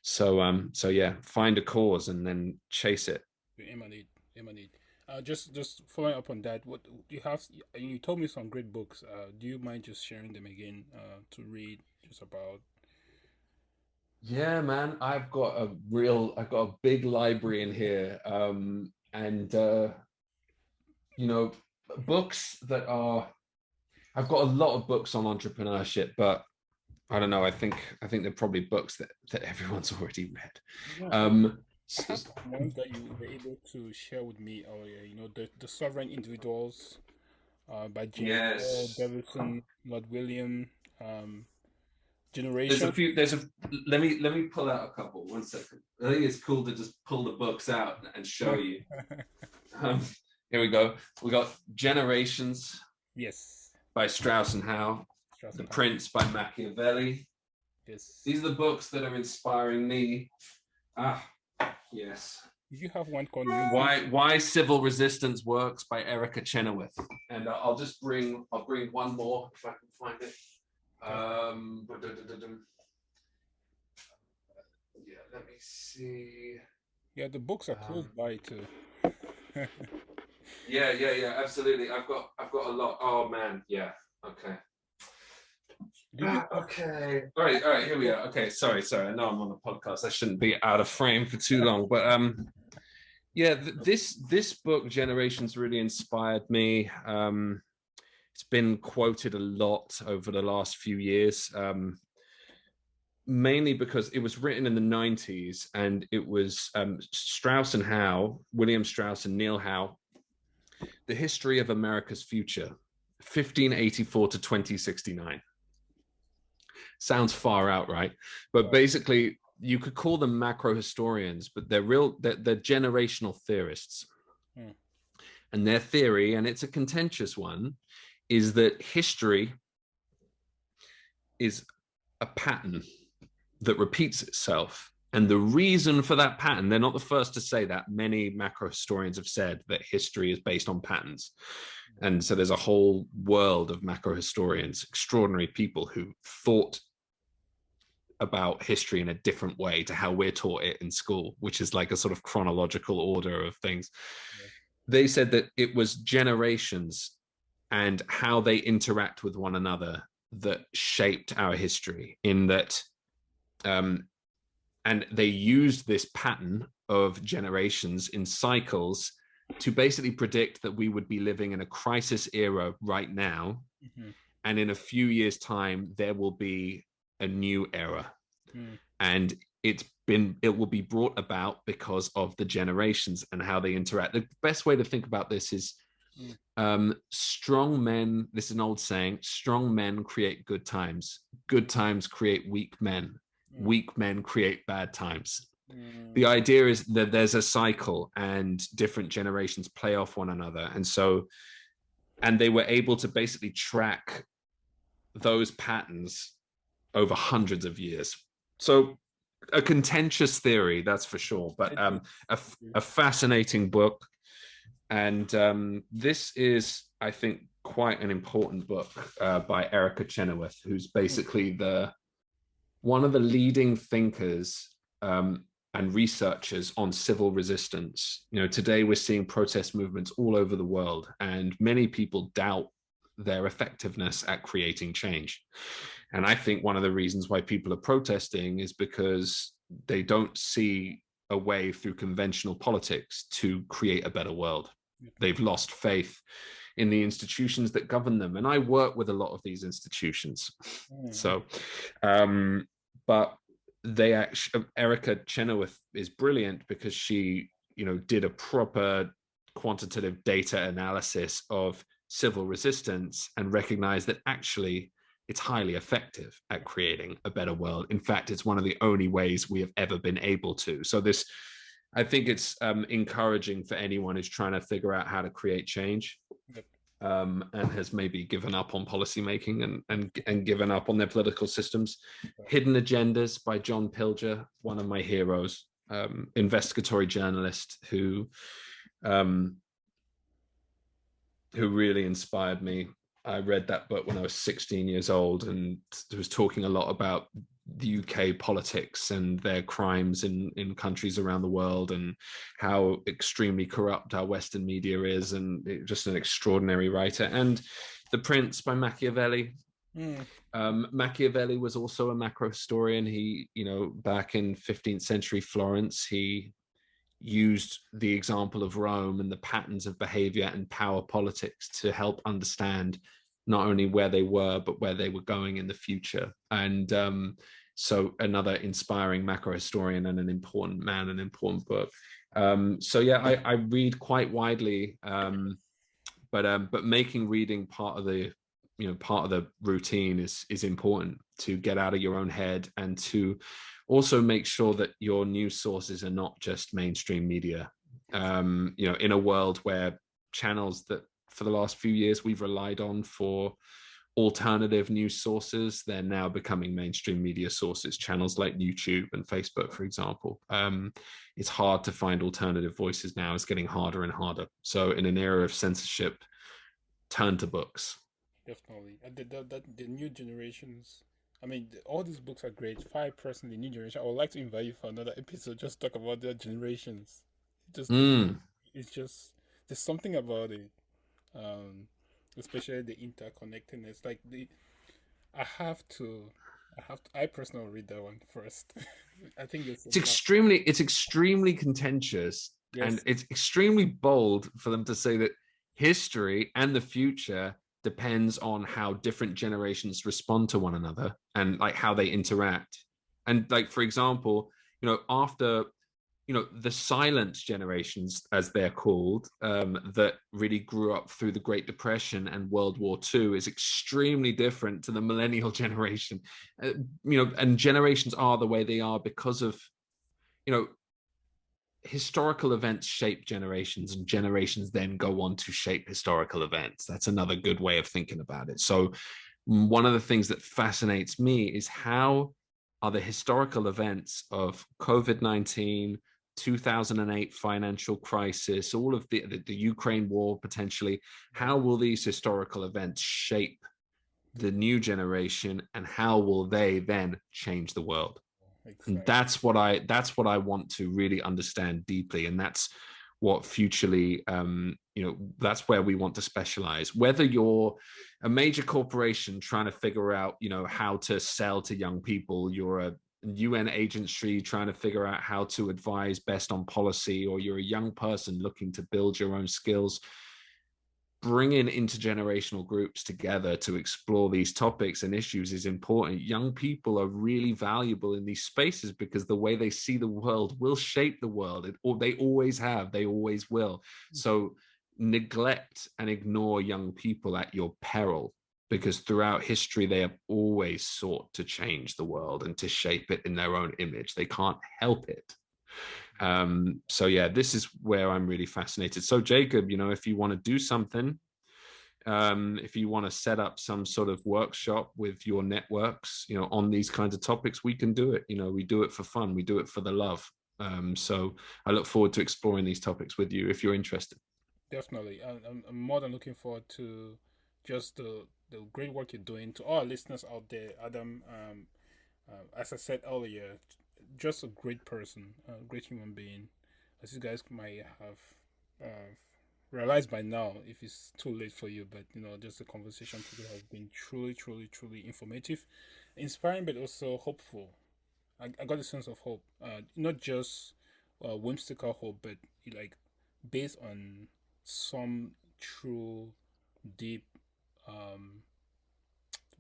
So yeah, find a cause and then chase it. Emanate. Just following up on that, what you have, you told me some great books. Do you mind just sharing them again to read, just about? Yeah, man, I've got a big library in here, and books that are, I've got a lot of books on entrepreneurship, but I don't know. I think they're probably books that everyone's already read. Ones that you were able to share with me earlier, the Sovereign Individuals by James Davidson, Lord William, Generation. Let me pull out a couple. 1 second. I think it's cool to just pull the books out and show you. Here we go. We got Generations. Yes. By Strauss and Howe. The Prince by Machiavelli. Yes. These are the books that are inspiring me. Yes. You have one called Why Civil Resistance Works by Erica Chenoweth. And I'll bring one more if I can find it. Yeah, the books are close by too. Yeah, absolutely. I've got a lot. Oh man, yeah. Okay. Okay. All right, here we are. Okay, sorry. I know I'm on a podcast. I shouldn't be out of frame for too long, but yeah, this book, Generations, really inspired me. It's been quoted a lot over the last few years. Mainly because it was written in the 90s, and it was Strauss and Howe, William Strauss and Neil Howe, The History of America's Future, 1584 to 2069. Sounds far out, right? But basically, you could call them macro historians, but they're generational theorists. And their theory, and it's a contentious one, is that history is a pattern that repeats itself. And the reason for that pattern, they're not the first to say that. Many macro historians have said that history is based on patterns. And so there's a whole world of macro historians, extraordinary people who thought about history in a different way to how we're taught it in school, which is like a sort of chronological order of things. Yeah. They said that it was generations and how they interact with one another that shaped our history, in that and they used this pattern of generations in cycles to basically predict that we would be living in a crisis era right now. And in a few years' time, there will be a new era. And it will be brought about because of the generations and how they interact. The best way to think about this is strong men, this is an old saying, strong men create good times create weak men. Weak men create bad times. The idea is that there's a cycle and different generations play off one another. And they were able to basically track those patterns over hundreds of years. So a contentious theory, that's for sure, but a fascinating book. And this is, I think, quite an important book by Erica Chenoweth, who's basically one of the leading thinkers and researchers on civil resistance. Today we're seeing protest movements all over the world, and many people doubt their effectiveness at creating change. And I think one of the reasons why people are protesting is because they don't see a way through conventional politics to create a better world. They've lost faith in the institutions that govern them. And I work with a lot of these institutions. So, but Erica Chenoweth is brilliant because she, did a proper quantitative data analysis of civil resistance and recognized that actually it's highly effective at creating a better world. In fact, it's one of the only ways we have ever been able to. So I think it's encouraging for anyone who's trying to figure out how to create change. And has maybe given up on policymaking and given up on their political systems. Hidden Agendas by John Pilger, one of my heroes, investigatory journalist who really inspired me. I read that book when I was 16 years old, and was talking a lot about the UK politics and their crimes in countries around the world, and how extremely corrupt our Western media is, and just an extraordinary writer. And The Prince by Machiavelli. Machiavelli was also a macro historian. He, back in 15th century Florence, he used the example of Rome and the patterns of behavior and power politics to help understand not only where they were, but where they were going in the future. And so another inspiring macro historian and an important man, an important book. So yeah, I read quite widely, but making reading part of the routine is important, to get out of your own head and to also make sure that your news sources are not just mainstream media. In a world where channels that for the last few years we've relied on for alternative news sources, they're now becoming mainstream media sources, channels like YouTube and Facebook, for example. It's hard to find alternative voices now. It's getting harder and harder. So in an era of censorship, turn to books. Definitely. And the new generations I mean, all these books are great. Five personally, New Generation. I would like to invite you for another episode. Just talk about their generations. Just Mm. it's just there's something about it, um, especially the interconnectedness. Like I have to, I personally read that one first. I think it's It's extremely contentious, and yes, it's extremely bold for them to say that history and the future depends on how different generations respond to one another and like how they interact. And like, for example, after the silent generations, as they're called, that really grew up through the Great Depression and World War II, is extremely different to the millennial generation. And generations are the way they are because of, you know, historical events shape generations, and generations then go on to shape historical events. That's another good way of thinking about it. So one of the things that fascinates me is how are the historical events of COVID-19, 2008 financial crisis, all of the Ukraine war potentially, how will these historical events shape the new generation, and how will they then change the world? And exactly. that's what I want to really understand deeply, and that's what Futurely, that's where we want to specialize. Whether you're a major corporation trying to figure out, how to sell to young people, you're a UN agency trying to figure out how to advise best on policy, or you're a young person looking to build your own skills, bringing intergenerational groups together to explore these topics and issues is important. Young people are really valuable in these spaces because the way they see the world will shape the world. They always have, they always will. So neglect and ignore young people at your peril, because throughout history, they have always sought to change the world and to shape it in their own image. They can't help it. So yeah, this is where I'm really fascinated. So Jacob, if you want to do something, if you want to set up some sort of workshop with your networks, on these kinds of topics, we can do it. We do it for fun. We do it for the love. So I look forward to exploring these topics with you if you're interested. Definitely. I'm more than looking forward to just the great work you're doing. To all our listeners out there, Adam, as I said earlier, just a great person, a great human being. As you guys might have realized by now, if it's too late for you, but just the conversation today has been truly, truly, truly informative, inspiring, but also hopeful. I got a sense of hope, not just whimsical hope, but like based on some true, deep, um,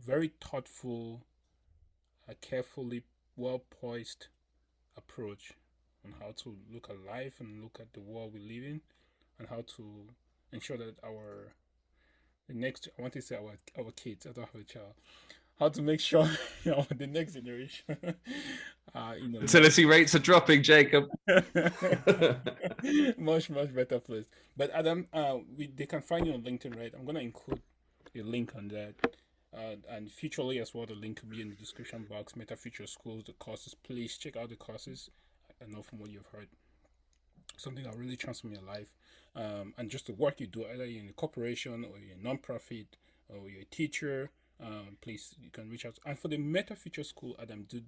very thoughtful, carefully, well poised approach on how to look at life and look at the world we live in, and how to ensure that our the next I want to say our kids. I don't have a child. How to make sure the next generation, Fertility rates are dropping, Jacob. much better place. But Adam, they can find you on LinkedIn, right? I'm gonna include a link on that. And futurely as well, the link will be in the description box. Metafuture Schools, the courses. Please check out the courses. I know from what you've heard, something that really transformed your life, and just the work you do, either you're in a corporation or you're a non-profit or you're a teacher. Please, you can reach out. And for the Metafuture School, Adam, do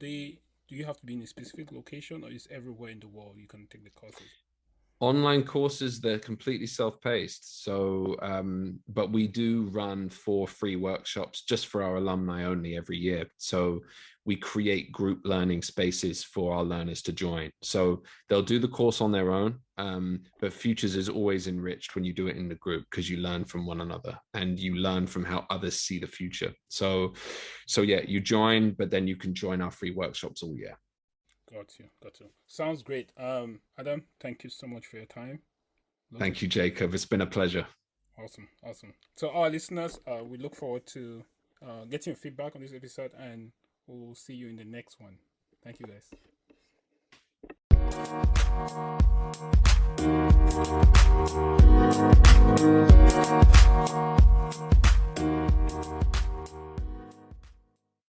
you have to be in a specific location, or is everywhere in the world you can take the courses? Online courses, they're completely self-paced. So, but we do run 4 free workshops just for our alumni only every year. So we create group learning spaces for our learners to join. So they'll do the course on their own, but Futures is always enriched when you do it in the group, because you learn from one another and you learn from how others see the future. So yeah, you join, but then you can join our free workshops all year. Got you. Sounds great. Adam, thank you so much for your time. Thank you, Jacob. It's been a pleasure. Awesome. So, our listeners, we look forward to getting your feedback on this episode, and we'll see you in the next one. Thank you, guys.